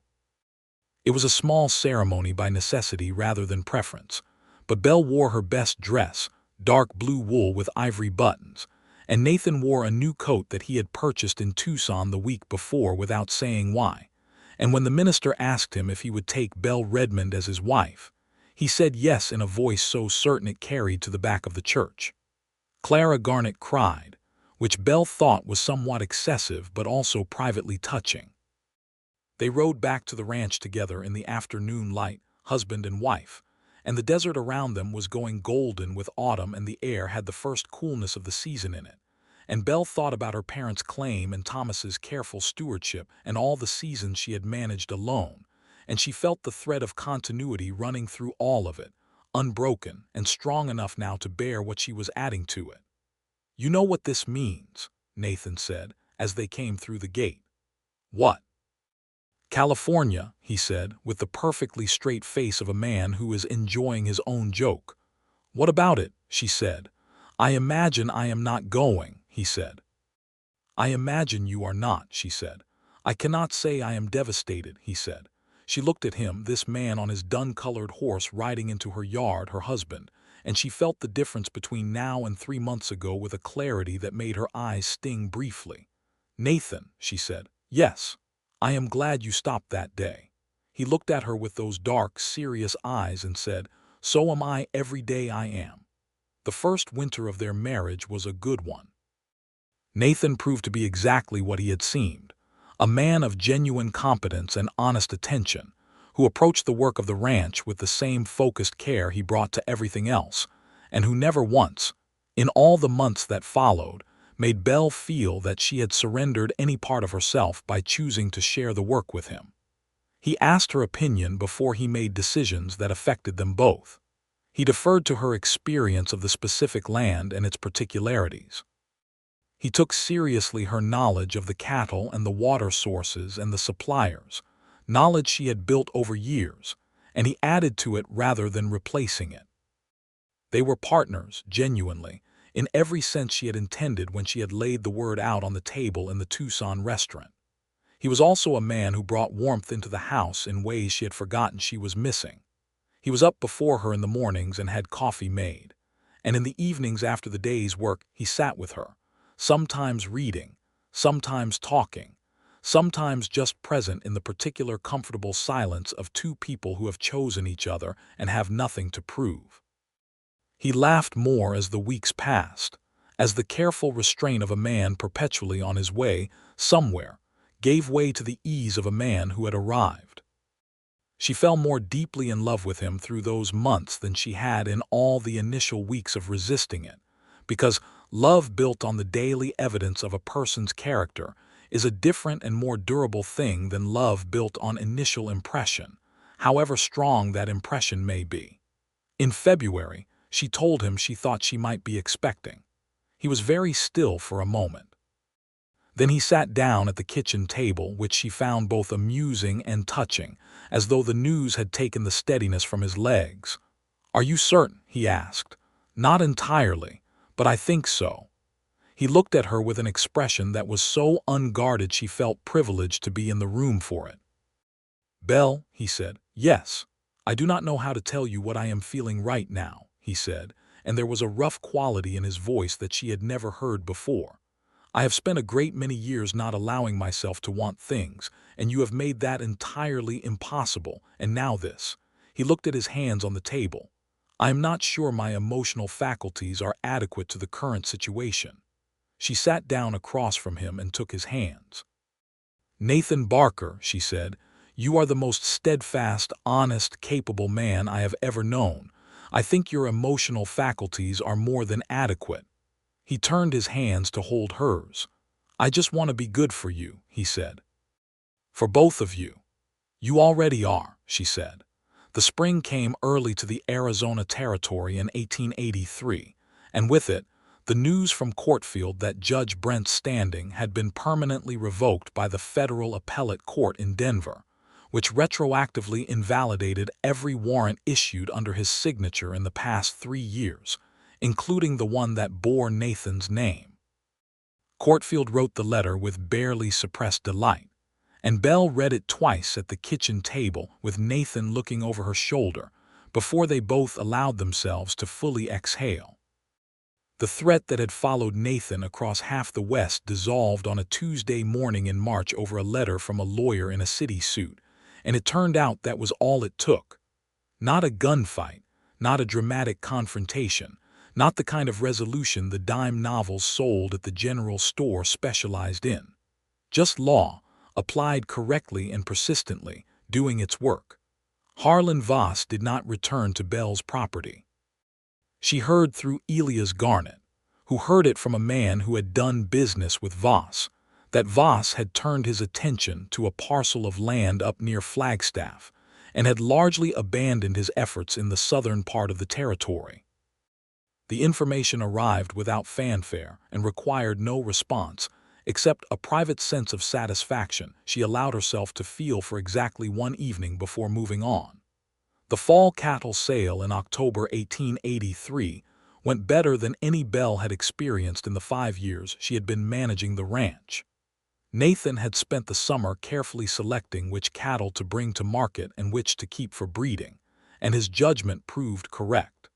It was a small ceremony by necessity rather than preference, but Belle wore her best dress, dark blue wool with ivory buttons, and Nathan wore a new coat that he had purchased in Tucson the week before without saying why. And when the minister asked him if he would take Belle Redmond as his wife, he said yes in a voice so certain it carried to the back of the church. Clara Garnett cried, which Belle thought was somewhat excessive but also privately touching. They rode back to the ranch together in the afternoon light, husband and wife, and the desert around them was going golden with autumn, and the air had the first coolness of the season in it. And Belle thought about her parents' claim and Thomas's careful stewardship and all the seasons she had managed alone, and she felt the thread of continuity running through all of it, unbroken and strong enough now to bear what she was adding to it. "You know what this means," Nathan said, as they came through the gate. "What?" "California," he said, with the perfectly straight face of a man who is enjoying his own joke. "What about it?" she said. "I imagine I am not going," he said. "I imagine you are not," she said. "I cannot say I am devastated," he said. She looked at him, this man on his dun-colored horse riding into her yard, her husband, and she felt the difference between now and 3 months ago with a clarity that made her eyes sting briefly. "Nathan," she said, "yes. I am glad you stopped that day." He looked at her with those dark, serious eyes and said, "So am I every day I am." The first winter of their marriage was a good one. Nathan proved to be exactly what he had seemed, a man of genuine competence and honest attention, who approached the work of the ranch with the same focused care he brought to everything else, and who never once, in all the months that followed, made Belle feel that she had surrendered any part of herself by choosing to share the work with him. He asked her opinion before he made decisions that affected them both. He deferred to her experience of the specific land and its particularities. He took seriously her knowledge of the cattle and the water sources and the suppliers, knowledge she had built over years, and he added to it rather than replacing it. They were partners, genuinely, in every sense she had intended when she had laid the word out on the table in the Tucson restaurant. He was also a man who brought warmth into the house in ways she had forgotten she was missing. He was up before her in the mornings and had coffee made, and in the evenings after the day's work he sat with her, sometimes reading, sometimes talking, sometimes just present in the particular comfortable silence of two people who have chosen each other and have nothing to prove. He laughed more as the weeks passed, as the careful restraint of a man perpetually on his way somewhere gave way to the ease of a man who had arrived. She fell more deeply in love with him through those months than she had in all the initial weeks of resisting it, because love built on the daily evidence of a person's character is a different and more durable thing than love built on initial impression, however strong that impression may be. In February, she told him she thought she might be expecting. He was very still for a moment. Then he sat down at the kitchen table, which she found both amusing and touching, as though the news had taken the steadiness from his legs. "Are you certain?" he asked. "Not entirely, but I think so." He looked at her with an expression that was so unguarded she felt privileged to be in the room for it. "Belle," he said, "yes. I do not know how to tell you what I am feeling right now," he said, and there was a rough quality in his voice that she had never heard before. "I have spent a great many years not allowing myself to want things, and you have made that entirely impossible, and now this." He looked at his hands on the table. "I am not sure my emotional faculties are adequate to the current situation." She sat down across from him and took his hands. "Nathan Barker," she said, "you are the most steadfast, honest, capable man I have ever known. I think your emotional faculties are more than adequate." He turned his hands to hold hers. "I just want to be good for you," he said. "For both of you." "You already are," she said. The spring came early to the Arizona Territory in 1883, and with it, the news from Courtfield that Judge Brent's standing had been permanently revoked by the federal appellate court in Denver, which retroactively invalidated every warrant issued under his signature in the past 3 years, including the one that bore Nathan's name. Courtfield wrote the letter with barely suppressed delight, and Belle read it twice at the kitchen table with Nathan looking over her shoulder before they both allowed themselves to fully exhale. The threat that had followed Nathan across half the West dissolved on a Tuesday morning in March over a letter from a lawyer in a city suit, and it turned out that was all it took. Not a gunfight, not a dramatic confrontation, not the kind of resolution the dime novels sold at the general store specialized in. Just law, applied correctly and persistently, doing its work. Harlan Voss did not return to Belle's property. She heard through Elias Garnett, who heard it from a man who had done business with Voss, that Voss had turned his attention to a parcel of land up near Flagstaff and had largely abandoned his efforts in the southern part of the territory. The information arrived without fanfare and required no response, except a private sense of satisfaction she allowed herself to feel for exactly one evening before moving on. The fall cattle sale in October 1883 went better than any Belle had experienced in the 5 years she had been managing the ranch. Nathan had spent the summer carefully selecting which cattle to bring to market and which to keep for breeding, and his judgment proved correct.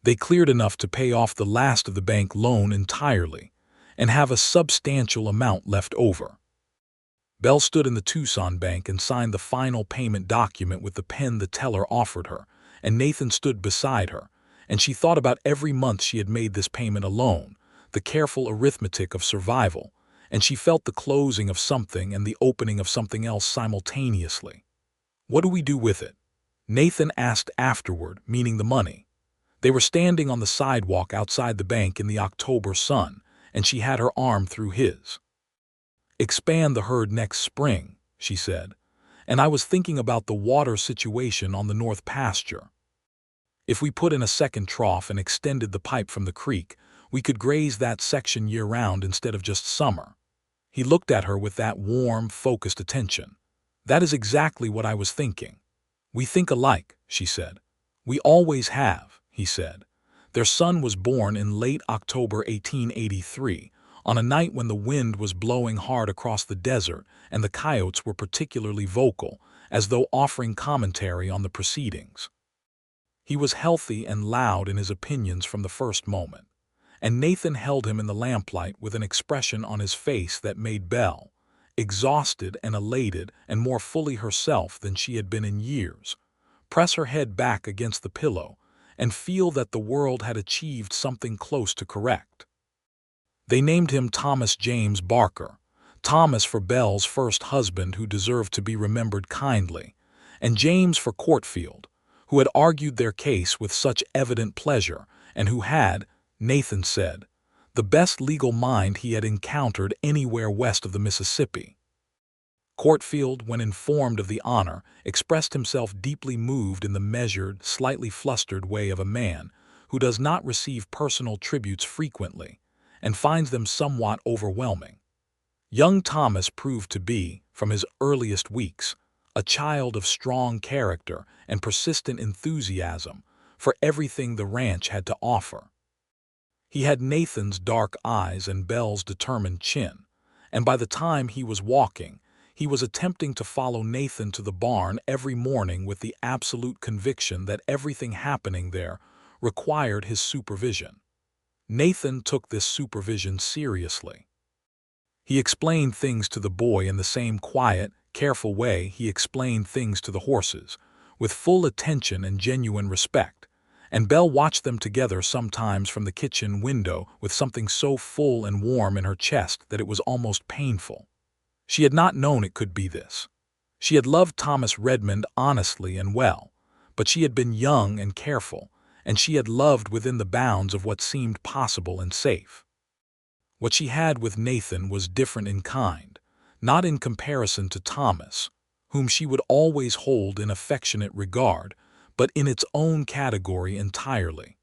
They cleared enough to pay off the last of the bank loan entirely and have a substantial amount left over. Belle stood in the Tucson bank and signed the final payment document with the pen the teller offered her, and Nathan stood beside her, and she thought about every month she had made this payment alone, the careful arithmetic of survival, and she felt the closing of something and the opening of something else simultaneously. "What do we do with it?" Nathan asked afterward, meaning the money. They were standing on the sidewalk outside the bank in the October sun, and she had her arm through his. "Expand the herd next spring," she said, "and I was thinking about the water situation on the north pasture. If we put in a second trough and extended the pipe from the creek, we could graze that section year-round instead of just summer." He looked at her with that warm, focused attention. "That is exactly what I was thinking." "We think alike," she said. "We always have," he said. Their son was born in late October 1883, on a night when the wind was blowing hard across the desert and the coyotes were particularly vocal, as though offering commentary on the proceedings. He was healthy and loud in his opinions from the first moment, and Nathan held him in the lamplight with an expression on his face that made Belle, exhausted and elated and more fully herself than she had been in years, press her head back against the pillow and feel that the world had achieved something close to correct. They named him Thomas James Barker, Thomas for Belle's first husband who deserved to be remembered kindly, and James for Courtfield, who had argued their case with such evident pleasure and who had, Nathan said, the best legal mind he had encountered anywhere west of the Mississippi. Courtfield, when informed of the honor, expressed himself deeply moved in the measured, slightly flustered way of a man who does not receive personal tributes frequently and finds them somewhat overwhelming. Young Thomas proved to be, from his earliest weeks, a child of strong character and persistent enthusiasm for everything the ranch had to offer. He had Nathan's dark eyes and Belle's determined chin, and by the time he was walking, he was attempting to follow Nathan to the barn every morning with the absolute conviction that everything happening there required his supervision. Nathan took this supervision seriously. He explained things to the boy in the same quiet, careful way he explained things to the horses, with full attention and genuine respect, and Belle watched them together sometimes from the kitchen window with something so full and warm in her chest that it was almost painful. She had not known it could be this. She had loved Thomas Redmond honestly and well, but she had been young and careful, and she had loved within the bounds of what seemed possible and safe. What she had with Nathan was different in kind, not in comparison to Thomas, whom she would always hold in affectionate regard, but in its own category entirely.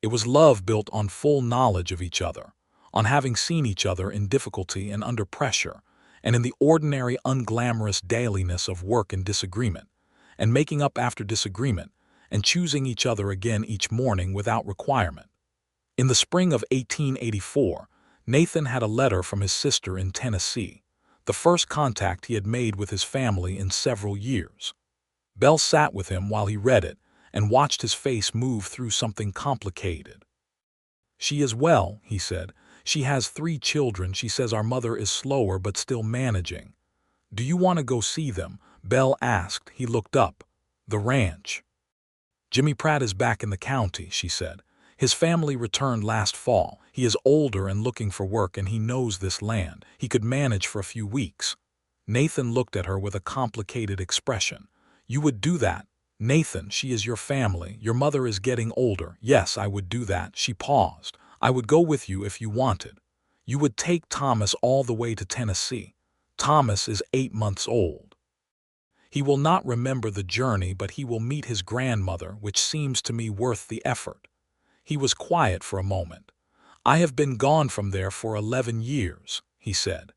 It was love built on full knowledge of each other, on having seen each other in difficulty and under pressure, and in the ordinary unglamorous dailiness of work and disagreement, and making up after disagreement, and choosing each other again each morning without requirement. In the spring of 1884, Nathan had a letter from his sister in Tennessee, the first contact he had made with his family in several years. Belle sat with him while he read it and watched his face move through something complicated. "She is well," he said. "She has 3 children. She says our mother is slower but still managing." "Do you want to go see them?" Belle asked. He looked up. "The ranch." "Jimmy Pratt is back in the county," she said. "His family returned last fall. He is older and looking for work, and he knows this land. He could manage for a few weeks." Nathan looked at her with a complicated expression. "You would do that?" "Nathan, she is your family. Your mother is getting older." "Yes, I would do that." She paused. "I would go with you if you wanted. You would take Thomas all the way to Tennessee. Thomas is 8 months old. He will not remember the journey, but he will meet his grandmother, which seems to me worth the effort." He was quiet for a moment. "I have been gone from there for 11 years, he said.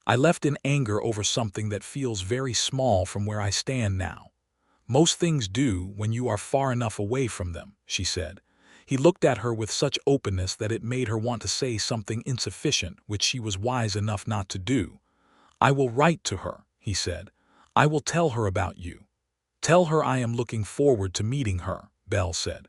"I left in anger over something that feels very small from where I stand now." "Most things do when you are far enough away from them," she said. He looked at her with such openness that it made her want to say something insufficient, which she was wise enough not to do. "I will write to her," he said. "I will tell her about you." "Tell her I am looking forward to meeting her," Belle said.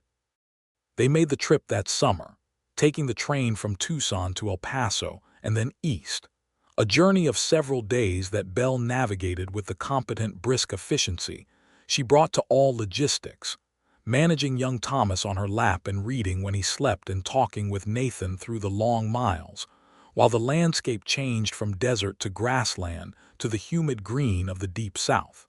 They made the trip that summer, taking the train from Tucson to El Paso and then east, a journey of several days that Belle navigated with the competent, brisk efficiency she brought to all logistics, managing young Thomas on her lap and reading when he slept and talking with Nathan through the long miles, while the landscape changed from desert to grassland to the humid green of the deep south.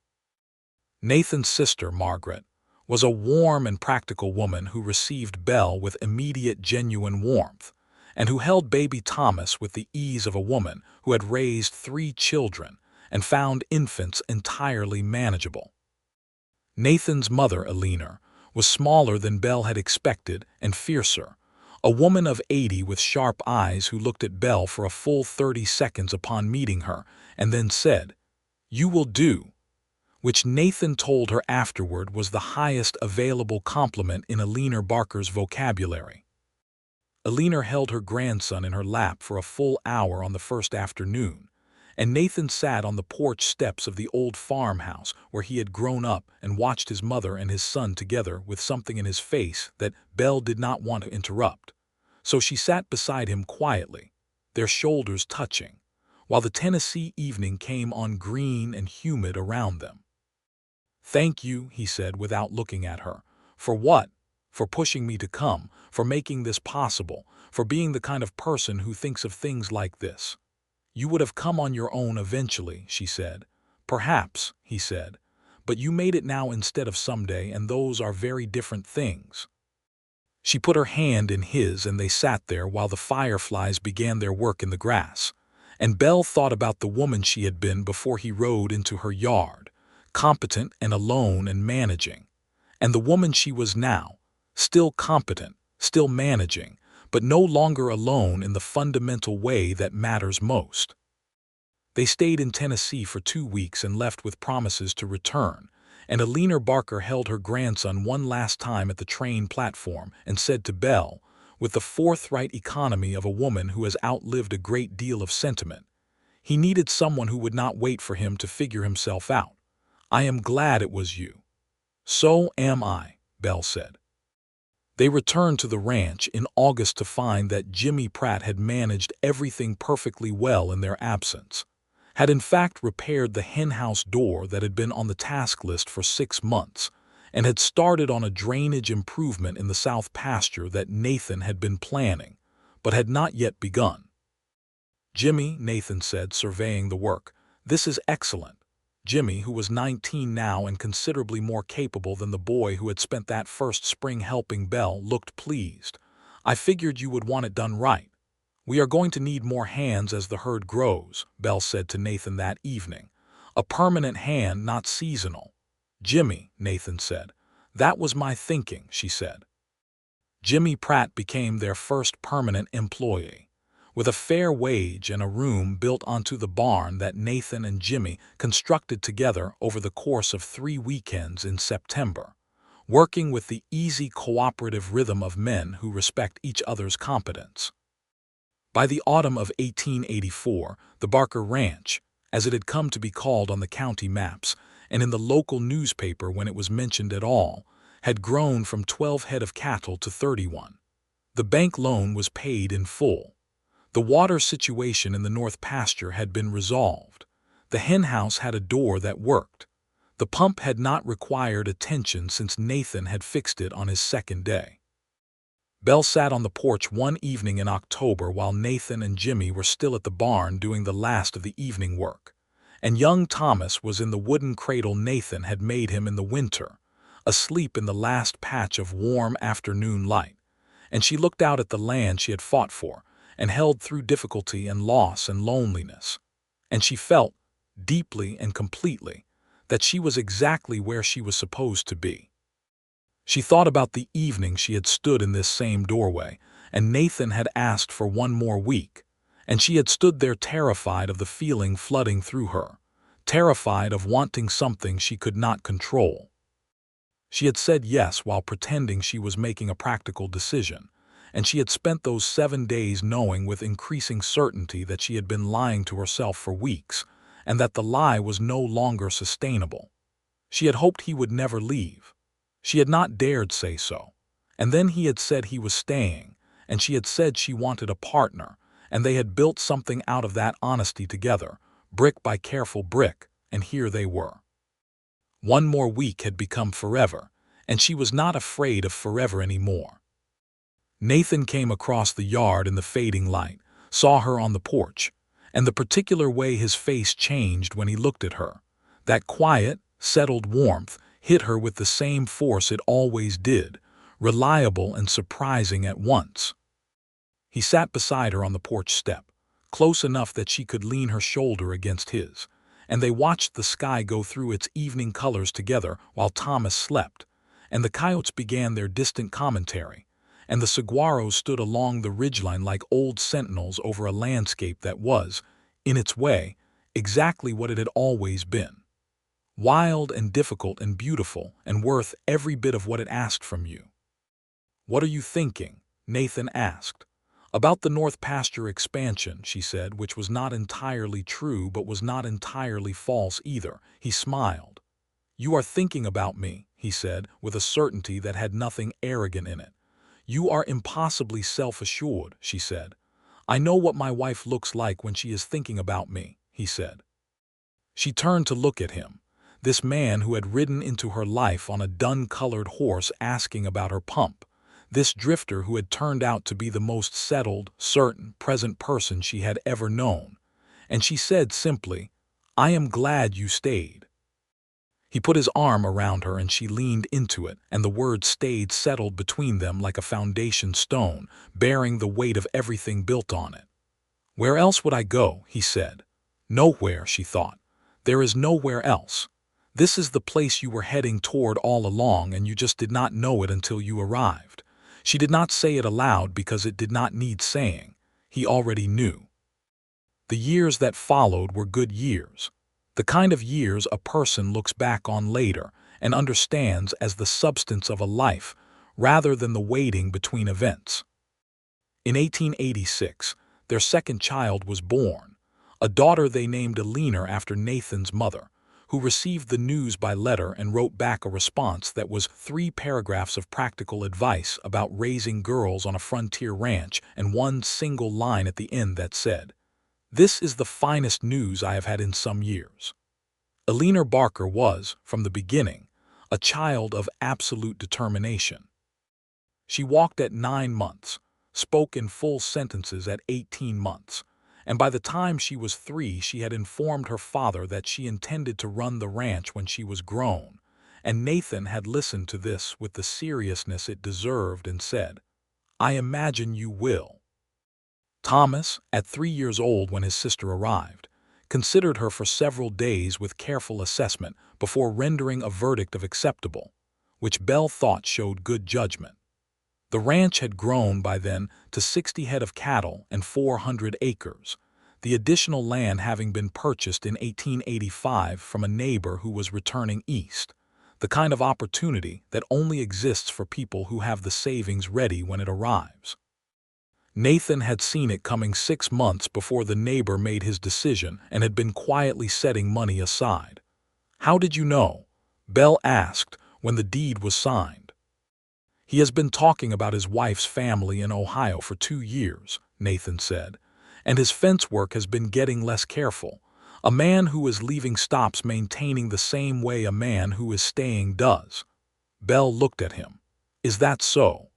Nathan's sister, Margaret, was a warm and practical woman who received Belle with immediate, genuine warmth, and who held baby Thomas with the ease of a woman who had raised 3 children and found infants entirely manageable. Nathan's mother, Eleanor, was smaller than Belle had expected and fiercer, a woman of 80 with sharp eyes who looked at Belle for a full 30 seconds upon meeting her and then said, "You will do," which Nathan told her afterward was the highest available compliment in Eleanor Barker's vocabulary. Eleanor held her grandson in her lap for a full hour on the first afternoon, and Nathan sat on the porch steps of the old farmhouse where he had grown up and watched his mother and his son together with something in his face that Belle did not want to interrupt. So she sat beside him quietly, their shoulders touching, while the Tennessee evening came on green and humid around them. "Thank you," he said without looking at her. "For what? For pushing me to come, for making this possible, for being the kind of person who thinks of things like this." "You would have come on your own eventually," she said. "Perhaps," he said, "but you made it now instead of someday, and those are very different things." She put her hand in his and they sat there while the fireflies began their work in the grass, and Belle thought about the woman she had been before he rode into her yard, competent and alone and managing, and the woman she was now, still competent, still managing, but no longer alone in the fundamental way that matters most. They stayed in Tennessee for 2 weeks and left with promises to return, and Eleanor Barker held her grandson one last time at the train platform and said to Belle, with the forthright economy of a woman who has outlived a great deal of sentiment, he needed someone who would not wait for him to figure himself out. "I am glad it was you." "So am I," Belle said. They returned to the ranch in August to find that Jimmy Pratt had managed everything perfectly well in their absence, had in fact repaired the henhouse door that had been on the task list for 6 months, and had started on a drainage improvement in the south pasture that Nathan had been planning, but had not yet begun. "Jimmy," Nathan said, surveying the work, "this is excellent." Jimmy, who was 19 now and considerably more capable than the boy who had spent that first spring helping Belle, looked pleased. "I figured you would want it done right. We are going to need more hands as the herd grows," Belle said to Nathan that evening. "A permanent hand, not seasonal." "Jimmy," Nathan said. "That was my thinking," she said. Jimmy Pratt became their first permanent employee. With a fair wage and a room built onto the barn that Nathan and Jimmy constructed together over the course of 3 weekends in September, working with the easy cooperative rhythm of men who respect each other's competence. By the autumn of 1884, the Barker Ranch, as it had come to be called on the county maps and in the local newspaper when it was mentioned at all, had grown from 12 head of cattle to 31. The bank loan was paid in full. The water situation in the north pasture had been resolved. The henhouse had a door that worked. The pump had not required attention since Nathan had fixed it on his second day. Belle sat on the porch one evening in October while Nathan and Jimmy were still at the barn doing the last of the evening work, and young Thomas was in the wooden cradle Nathan had made him in the winter, asleep in the last patch of warm afternoon light, and she looked out at the land she had fought for and held through difficulty and loss and loneliness, and she felt, deeply and completely, that she was exactly where she was supposed to be. She thought about the evening she had stood in this same doorway, and Nathan had asked for 1 more week, and she had stood there terrified of the feeling flooding through her, terrified of wanting something she could not control. She had said yes while pretending she was making a practical decision, and she had spent those 7 days knowing with increasing certainty that she had been lying to herself for weeks, and that the lie was no longer sustainable. She had hoped he would never leave. She had not dared say so. And then he had said he was staying, and she had said she wanted a partner, and they had built something out of that honesty together, brick by careful brick, and here they were. 1 more week had become forever, and she was not afraid of forever anymore. Nathan came across the yard in the fading light, saw her on the porch, and the particular way his face changed when he looked at her, that quiet, settled warmth, hit her with the same force it always did, reliable and surprising at once. He sat beside her on the porch step, close enough that she could lean her shoulder against his, and they watched the sky go through its evening colors together while Thomas slept, and the coyotes began their distant commentary, and the saguaros stood along the ridgeline like old sentinels over a landscape that was, in its way, exactly what it had always been. Wild and difficult and beautiful and worth every bit of what it asked from you. "What are you thinking?" Nathan asked. "About the North Pasture expansion," she said, which was not entirely true but was not entirely false either. He smiled. "You are thinking about me," he said, with a certainty that had nothing arrogant in it. "You are impossibly self-assured," she said. "I know what my wife looks like when she is thinking about me," he said. She turned to look at him, this man who had ridden into her life on a dun-colored horse asking about her pump, this drifter who had turned out to be the most settled, certain, present person she had ever known, and she said simply, "I am glad you stayed." He put his arm around her and she leaned into it, and the words stayed settled between them like a foundation stone, bearing the weight of everything built on it. "Where else would I go?" he said. "Nowhere," she thought. "There is nowhere else. This is the place you were heading toward all along, and you just did not know it until you arrived." She did not say it aloud because it did not need saying. He already knew. The years that followed were good years. The kind of years a person looks back on later and understands as the substance of a life rather than the waiting between events. In 1886, their second child was born, a daughter they named Alina after Nathan's mother, who received the news by letter and wrote back a response that was 3 paragraphs of practical advice about raising girls on a frontier ranch and one single line at the end that said, "This is the finest news I have had in some years." Eleanor Barker was, from the beginning, a child of absolute determination. She walked at 9 months, spoke in full sentences at 18 months, and by the time she was 3 she had informed her father that she intended to run the ranch when she was grown, and Nathan had listened to this with the seriousness it deserved and said, "I imagine you will." Thomas, at 3 years old when his sister arrived, considered her for several days with careful assessment before rendering a verdict of acceptable, which Belle thought showed good judgment. The ranch had grown by then to 60 head of cattle and 400 acres, the additional land having been purchased in 1885 from a neighbor who was returning east, the kind of opportunity that only exists for people who have the savings ready when it arrives. Nathan had seen it coming 6 months before the neighbor made his decision and had been quietly setting money aside. "How did you know?" Belle asked when the deed was signed. "He has been talking about his wife's family in Ohio for 2 years, Nathan said, and his fence work has been getting less careful. A man who is leaving stops maintaining the same way a man who is staying does." Belle looked at him. "Is that so?"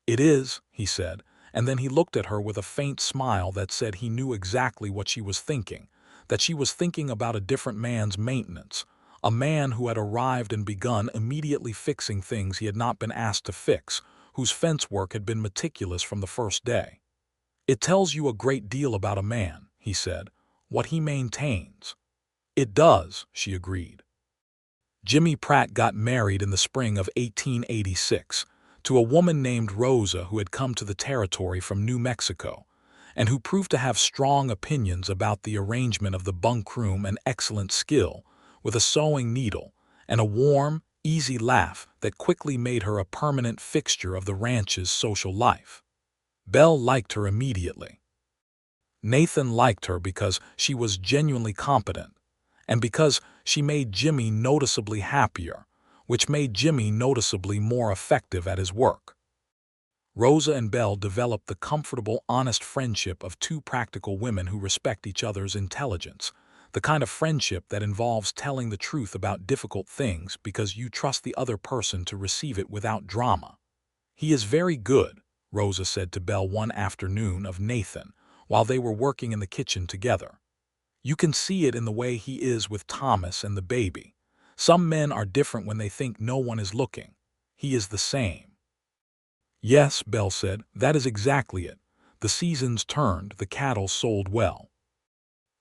"It is," he said, and then he looked at her with a faint smile that said he knew exactly what she was thinking, that she was thinking about a different man's maintenance, a man who had arrived and begun immediately fixing things he had not been asked to fix, whose fence work had been meticulous from the first day. "It tells you a great deal about a man," he said, "what he maintains." "It does," she agreed. Jimmy Pratt got married in the spring of 1886 to a woman named Rosa who had come to the territory from New Mexico, and who proved to have strong opinions about the arrangement of the bunkroom and excellent skill with a sewing needle and a warm, easy laugh that quickly made her a permanent fixture of the ranch's social life. Belle liked her immediately. Nathan liked her because she was genuinely competent, and because she made Jimmy noticeably happier, which made Jimmy noticeably more effective at his work. Rosa and Belle developed the comfortable, honest friendship of 2 practical women who respect each other's intelligence, the kind of friendship that involves telling the truth about difficult things because you trust the other person to receive it without drama. "He is very good," Rosa said to Belle one afternoon of Nathan while they were working in the kitchen together. "You can see it in the way he is with Thomas and the baby. Some men are different when they think no one is looking. He is the same." "Yes," Belle said, "that is exactly it. The seasons turned, the cattle sold well.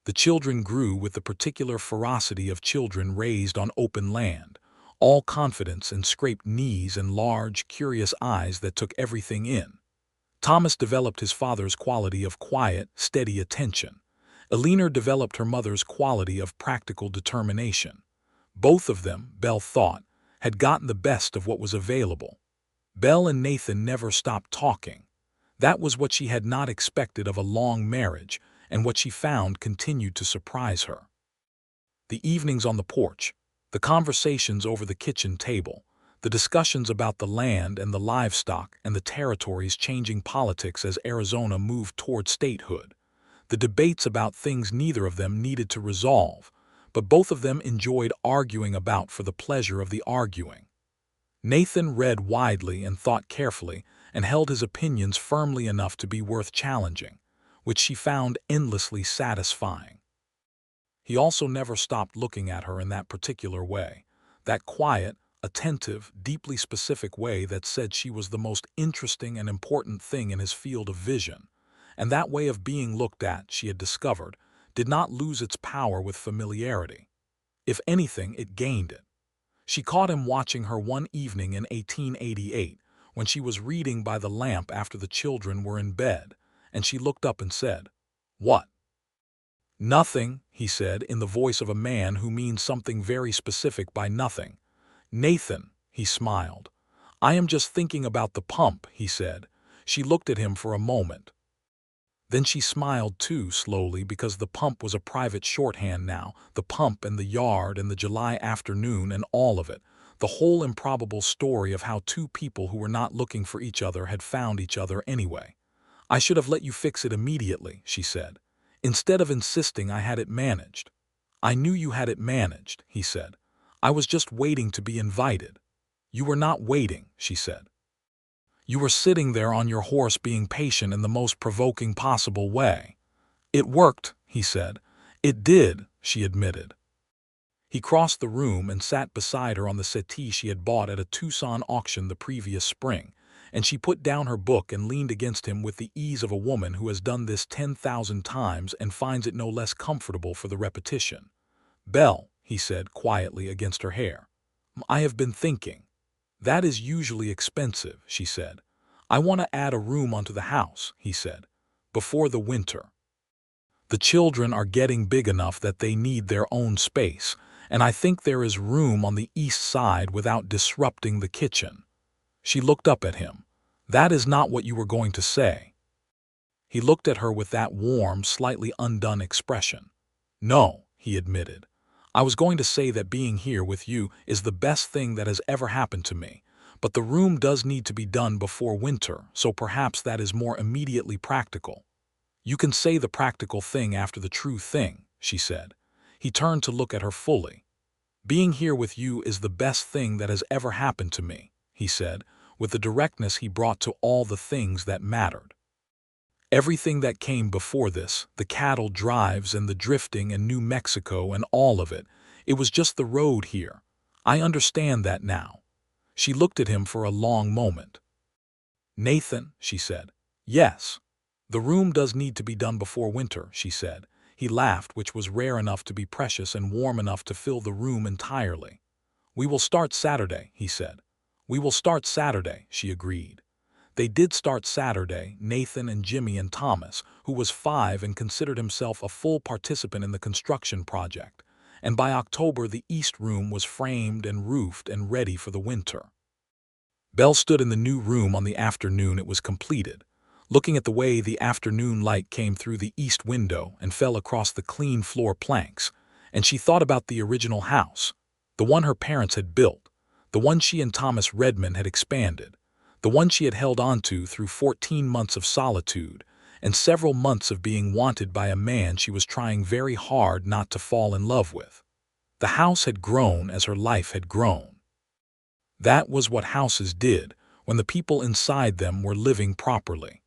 The children grew with the particular ferocity of children raised on open land, all confidence and scraped knees and large, curious eyes that took everything in. Thomas developed his father's quality of quiet, steady attention. Eleanor developed her mother's quality of practical determination. Both of them, Belle thought, had gotten the best of what was available. Belle and Nathan never stopped talking. That was what she had not expected of a long marriage, and what she found continued to surprise her. The evenings on the porch, the conversations over the kitchen table, the discussions about the land and the livestock and the territory's changing politics as Arizona moved toward statehood, the debates about things neither of them needed to resolve, but both of them enjoyed arguing about for the pleasure of the arguing. Nathan read widely and thought carefully and held his opinions firmly enough to be worth challenging, which she found endlessly satisfying. He also never stopped looking at her in that particular way, that quiet, attentive, deeply specific way that said she was the most interesting and important thing in his field of vision, and that way of being looked at, she had discovered, did not lose its power with familiarity. If anything, it gained it. She caught him watching her one evening in 1888 when she was reading by the lamp after the children were in bed, and she looked up and said, "What?" "Nothing," he said in the voice of a man who means something very specific by nothing. "Nathan," he smiled. "I am just thinking about the pump," he said. She looked at him for a moment. Then she smiled too, slowly, because the pump was a private shorthand now, the pump and the yard and the July afternoon and all of it, the whole improbable story of how two people who were not looking for each other had found each other anyway. "I should have let you fix it immediately," she said. "Instead of insisting I had it managed." "I knew you had it managed," he said. "I was just waiting to be invited." "You were not waiting," she said. "You were sitting there on your horse being patient in the most provoking possible way." "It worked," he said. "It did," she admitted. He crossed the room and sat beside her on the settee she had bought at a Tucson auction the previous spring, and she put down her book and leaned against him with the ease of a woman who has done this 10,000 times and finds it no less comfortable for the repetition. "Belle," he said quietly against her hair, "I have been thinking." "That is usually expensive," she said. "I want to add a room onto the house," he said, "before the winter. The children are getting big enough that they need their own space, and I think there is room on the east side without disrupting the kitchen." She looked up at him. "That is not what you were going to say." He looked at her with that warm, slightly undone expression. "No," he admitted. "I was going to say that being here with you is the best thing that has ever happened to me, but the room does need to be done before winter, so perhaps that is more immediately practical." "You can say the practical thing after the true thing," she said. He turned to look at her fully. "Being here with you is the best thing that has ever happened to me," he said, with the directness he brought to all the things that mattered. "Everything that came before this, the cattle drives and the drifting and New Mexico and all of it, it was just the road here. I understand that now." She looked at him for a long moment. "Nathan," she said. "Yes." "The room does need to be done before winter," she said. He laughed, which was rare enough to be precious and warm enough to fill the room entirely. "We will start Saturday," he said. "We will start Saturday," she agreed. They did start Saturday, Nathan and Jimmy and Thomas, who was 5 and considered himself a full participant in the construction project, and by October the east room was framed and roofed and ready for the winter. Belle stood in the new room on the afternoon it was completed, looking at the way the afternoon light came through the east window and fell across the clean floor planks, and she thought about the original house, the one her parents had built, the one she and Thomas Redmond had expanded, the one she had held onto through 14 months of solitude and several months of being wanted by a man she was trying very hard not to fall in love with. The house had grown as her life had grown. That was what houses did when the people inside them were living properly.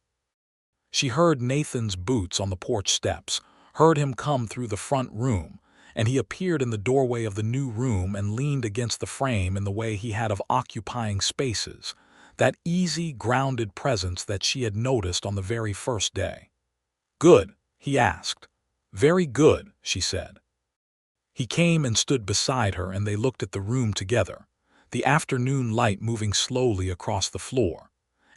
She heard Nathan's boots on the porch steps, heard him come through the front room, and he appeared in the doorway of the new room and leaned against the frame in the way he had of occupying spaces, that easy, grounded presence that she had noticed on the very first day. "Good?" he asked. "Very good," she said. He came and stood beside her and they looked at the room together, the afternoon light moving slowly across the floor.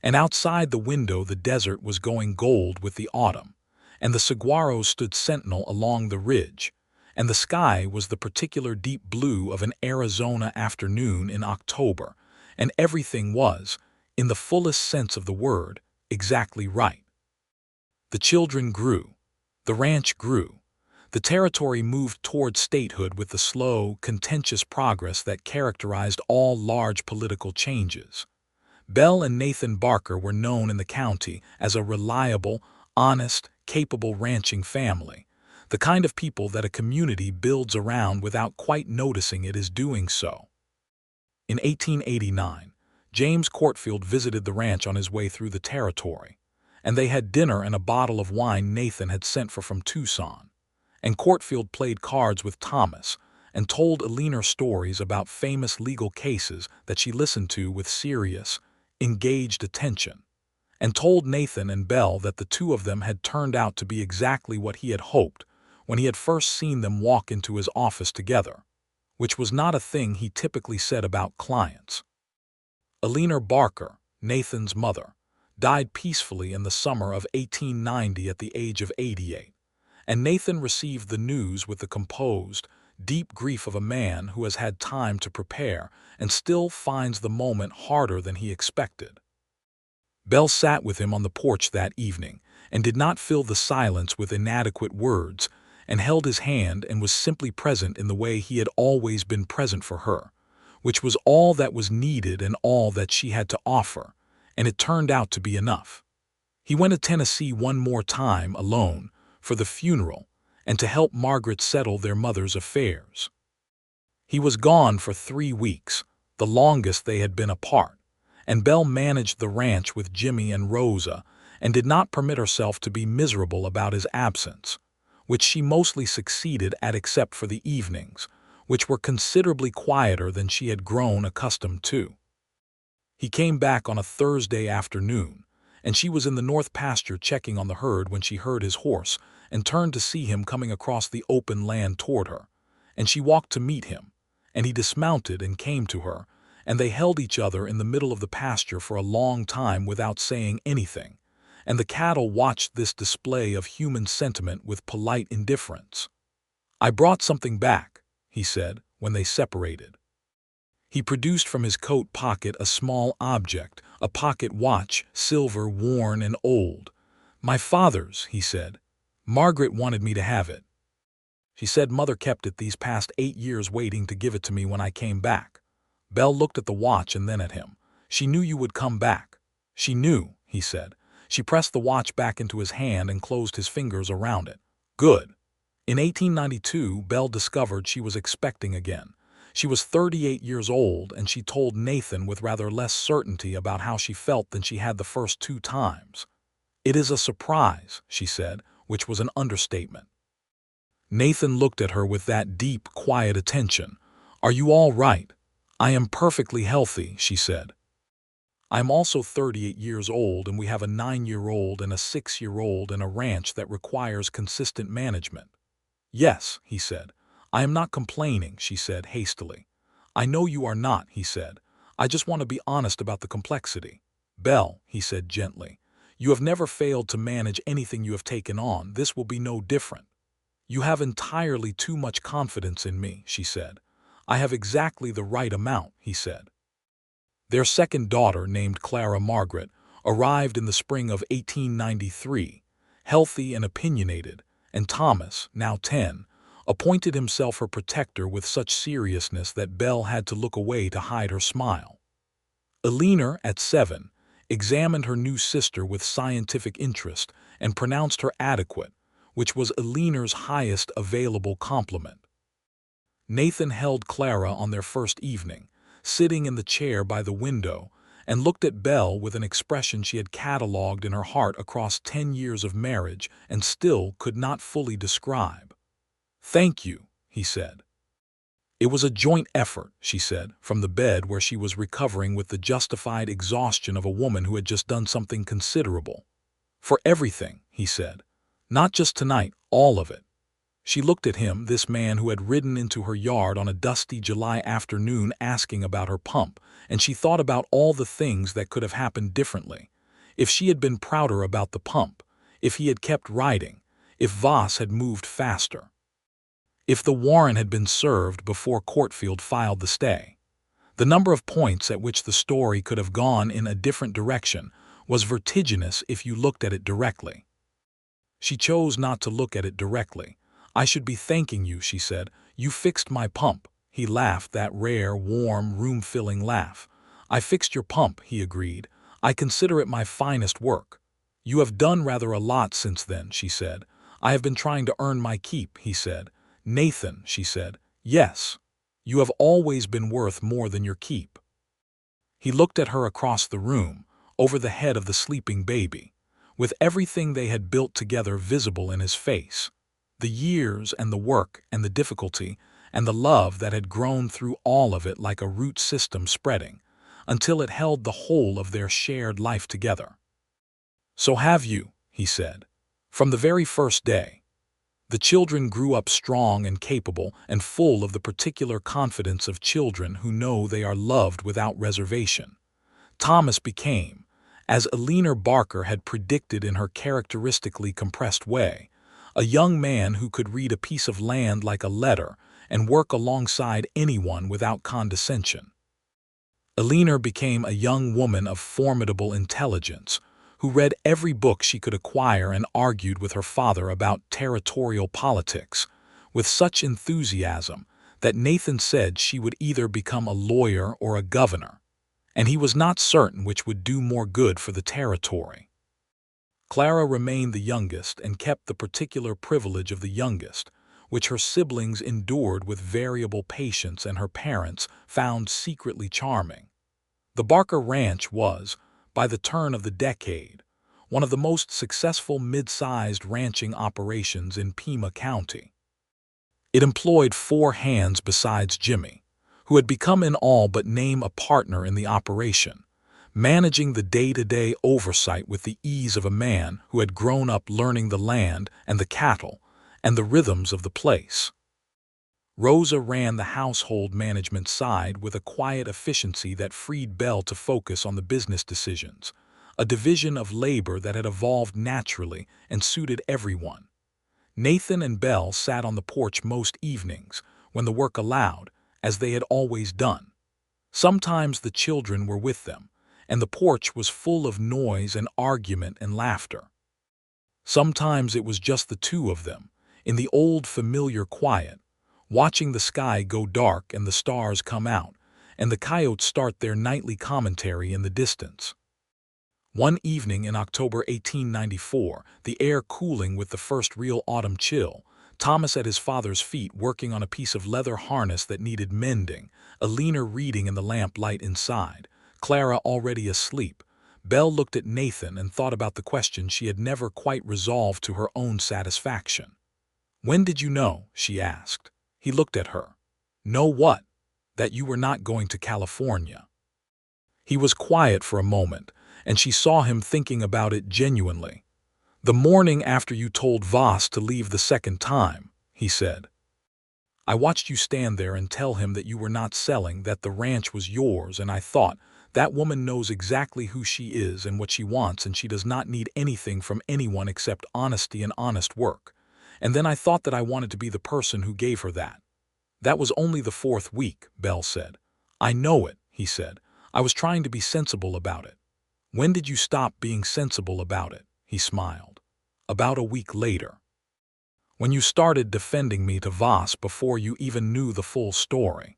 And outside the window the desert was going gold with the autumn, and the saguaros stood sentinel along the ridge, and the sky was the particular deep blue of an Arizona afternoon in October, and everything was, in the fullest sense of the word, exactly right. The children grew. The ranch grew. The territory moved toward statehood with the slow, contentious progress that characterized all large political changes. Belle and Nathan Barker were known in the county as a reliable, honest, capable ranching family, the kind of people that a community builds around without quite noticing it is doing so. In 1889, James Courtfield visited the ranch on his way through the territory, and they had dinner and a bottle of wine Nathan had sent for from Tucson. And Courtfield played cards with Thomas and told Eleanor stories about famous legal cases that she listened to with serious, engaged attention, and told Nathan and Belle that the two of them had turned out to be exactly what he had hoped when he had first seen them walk into his office together, which was not a thing he typically said about clients. Eleanor Barker, Nathan's mother, died peacefully in the summer of 1890 at the age of 88, and Nathan received the news with the composed, deep grief of a man who has had time to prepare and still finds the moment harder than he expected. Belle sat with him on the porch that evening and did not fill the silence with inadequate words, and held his hand and was simply present in the way he had always been present for her, which was all that was needed and all that she had to offer, and it turned out to be enough. He went to Tennessee one more time alone for the funeral and to help Margaret settle their mother's affairs. He was gone for 3 weeks, the longest they had been apart, and Belle managed the ranch with Jimmy and Rosa and did not permit herself to be miserable about his absence, which she mostly succeeded at except for the evenings, which were considerably quieter than she had grown accustomed to. He came back on a Thursday afternoon, and she was in the north pasture checking on the herd when she heard his horse and turned to see him coming across the open land toward her, and she walked to meet him, and he dismounted and came to her, and they held each other in the middle of the pasture for a long time without saying anything, and the cattle watched this display of human sentiment with polite indifference. "I brought something back," he said, when they separated. He produced from his coat pocket a small object, a pocket watch, silver, worn and old. "My father's," he said. "Margaret wanted me to have it. She said Mother kept it these past 8 years waiting to give it to me when I came back." Belle looked at the watch and then at him. "She knew you would come back." "She knew," he said. She pressed the watch back into his hand and closed his fingers around it. "Good." In 1892, Belle discovered she was expecting again. She was 38 years old, and she told Nathan with rather less certainty about how she felt than she had the first 2 times. "It is a surprise," she said, which was an understatement. Nathan looked at her with that deep, quiet attention. "Are you all right?" "I am perfectly healthy," she said. "I am also 38 years old, and we have a 9-year-old and a 6-year-old and a ranch that requires consistent management." "Yes," he said. "I am not complaining," she said hastily. "I know you are not," he said. "I just want to be honest about the complexity." "Belle," he said gently, "you have never failed to manage anything you have taken on. This will be no different." "You have entirely too much confidence in me," she said. "I have exactly the right amount," he said. Their second daughter, named Clara Margaret, arrived in the spring of 1893, healthy and opinionated, and Thomas, now 10, appointed himself her protector with such seriousness that Belle had to look away to hide her smile. Eleanor, at 7, examined her new sister with scientific interest and pronounced her adequate, which was Eleanor's highest available compliment. Nathan held Clara on their first evening, sitting in the chair by the window, and looked at Belle with an expression she had catalogued in her heart across 10 years of marriage and still could not fully describe. "Thank you," he said. "It was a joint effort," she said, from the bed where she was recovering with the justified exhaustion of a woman who had just done something considerable. "For everything," he said. "Not just tonight, all of it." She looked at him, this man who had ridden into her yard on a dusty July afternoon asking about her pump, and she thought about all the things that could have happened differently. If she had been prouder about the pump, if he had kept riding, if Voss had moved faster, if the warrant had been served before Courtfield filed the stay. The number of points at which the story could have gone in a different direction was vertiginous if you looked at it directly. She chose not to look at it directly. "I should be thanking you," she said. "You fixed my pump." He laughed, that rare, warm, room-filling laugh. "I fixed your pump," he agreed. "I consider it my finest work." "You have done rather a lot since then," she said. "I have been trying to earn my keep," he said. "Nathan," she said. "Yes. You have always been worth more than your keep." He looked at her across the room, over the head of the sleeping baby, with everything they had built together visible in his face. The years and the work and the difficulty and the love that had grown through all of it like a root system spreading, until it held the whole of their shared life together. "So have you," he said, "from the very first day." The children grew up strong and capable and full of the particular confidence of children who know they are loved without reservation. Thomas became, as Eleanor Barker had predicted in her characteristically compressed way, a young man who could read a piece of land like a letter and work alongside anyone without condescension. Eleanor became a young woman of formidable intelligence, who read every book she could acquire and argued with her father about territorial politics, with such enthusiasm that Nathan said she would either become a lawyer or a governor, and he was not certain which would do more good for the territory. Clara remained the youngest and kept the particular privilege of the youngest, which her siblings endured with variable patience and her parents found secretly charming. The Barker Ranch was, by the turn of the decade, one of the most successful mid-sized ranching operations in Pima County. It employed 4 hands besides Jimmy, who had become in all but name a partner in the operation, managing the day-to-day oversight with the ease of a man who had grown up learning the land and the cattle and the rhythms of the place. Rosa ran the household management side with a quiet efficiency that freed Belle to focus on the business decisions, a division of labor that had evolved naturally and suited everyone. Nathan and Belle sat on the porch most evenings, when the work allowed, as they had always done. Sometimes the children were with them, and the porch was full of noise and argument and laughter. Sometimes it was just the two of them, in the old familiar quiet, watching the sky go dark and the stars come out, and the coyotes start their nightly commentary in the distance. One evening in October 1894, the air cooling with the first real autumn chill, Thomas at his father's feet working on a piece of leather harness that needed mending, Eleanor reading in the lamplight inside, Clara already asleep, Belle looked at Nathan and thought about the question she had never quite resolved to her own satisfaction. "When did you know?" she asked. He looked at her. "Know what?" "That you were not going to California." He was quiet for a moment, and she saw him thinking about it genuinely. "The morning after you told Voss to leave the second time," he said. "I watched you stand there and tell him that you were not selling, that the ranch was yours, and I thought, that woman knows exactly who she is and what she wants, and she does not need anything from anyone except honesty and honest work. And then I thought that I wanted to be the person who gave her that." "That was only the 4th week," Belle said. "I know it," he said. "I was trying to be sensible about it." "When did you stop being sensible about it?" He smiled. "About a week later. When you started defending me to Voss before you even knew the full story.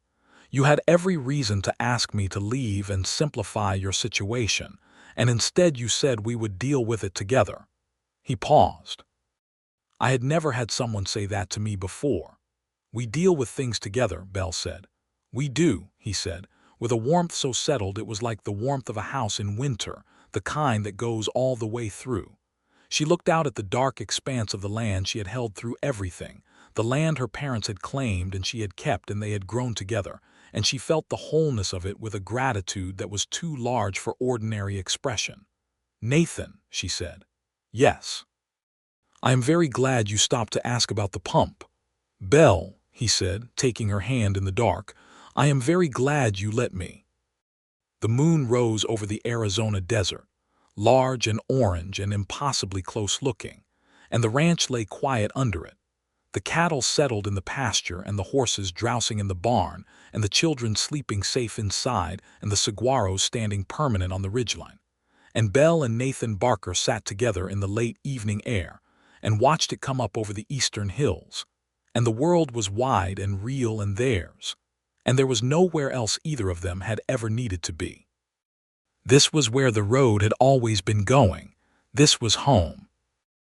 You had every reason to ask me to leave and simplify your situation, and instead you said we would deal with it together." He paused. "I had never had someone say that to me before." "We deal with things together," Belle said. "We do," he said, with a warmth so settled it was like the warmth of a house in winter, the kind that goes all the way through. She looked out at the dark expanse of the land she had held through everything, the land her parents had claimed and she had kept, and they had grown together, and she felt the wholeness of it with a gratitude that was too large for ordinary expression. "Nathan," she said. "Yes." "I am very glad you stopped to ask about the pump." "Belle," he said, taking her hand in the dark, "I am very glad you let me." The moon rose over the Arizona desert, large and orange and impossibly close-looking, and the ranch lay quiet under it. The cattle settled in the pasture and the horses drowsing in the barn, and the children sleeping safe inside, and the saguaros standing permanent on the ridgeline. And Belle and Nathan Barker sat together in the late evening air and watched it come up over the eastern hills. And the world was wide and real and theirs, and there was nowhere else either of them had ever needed to be. This was where the road had always been going. This was home.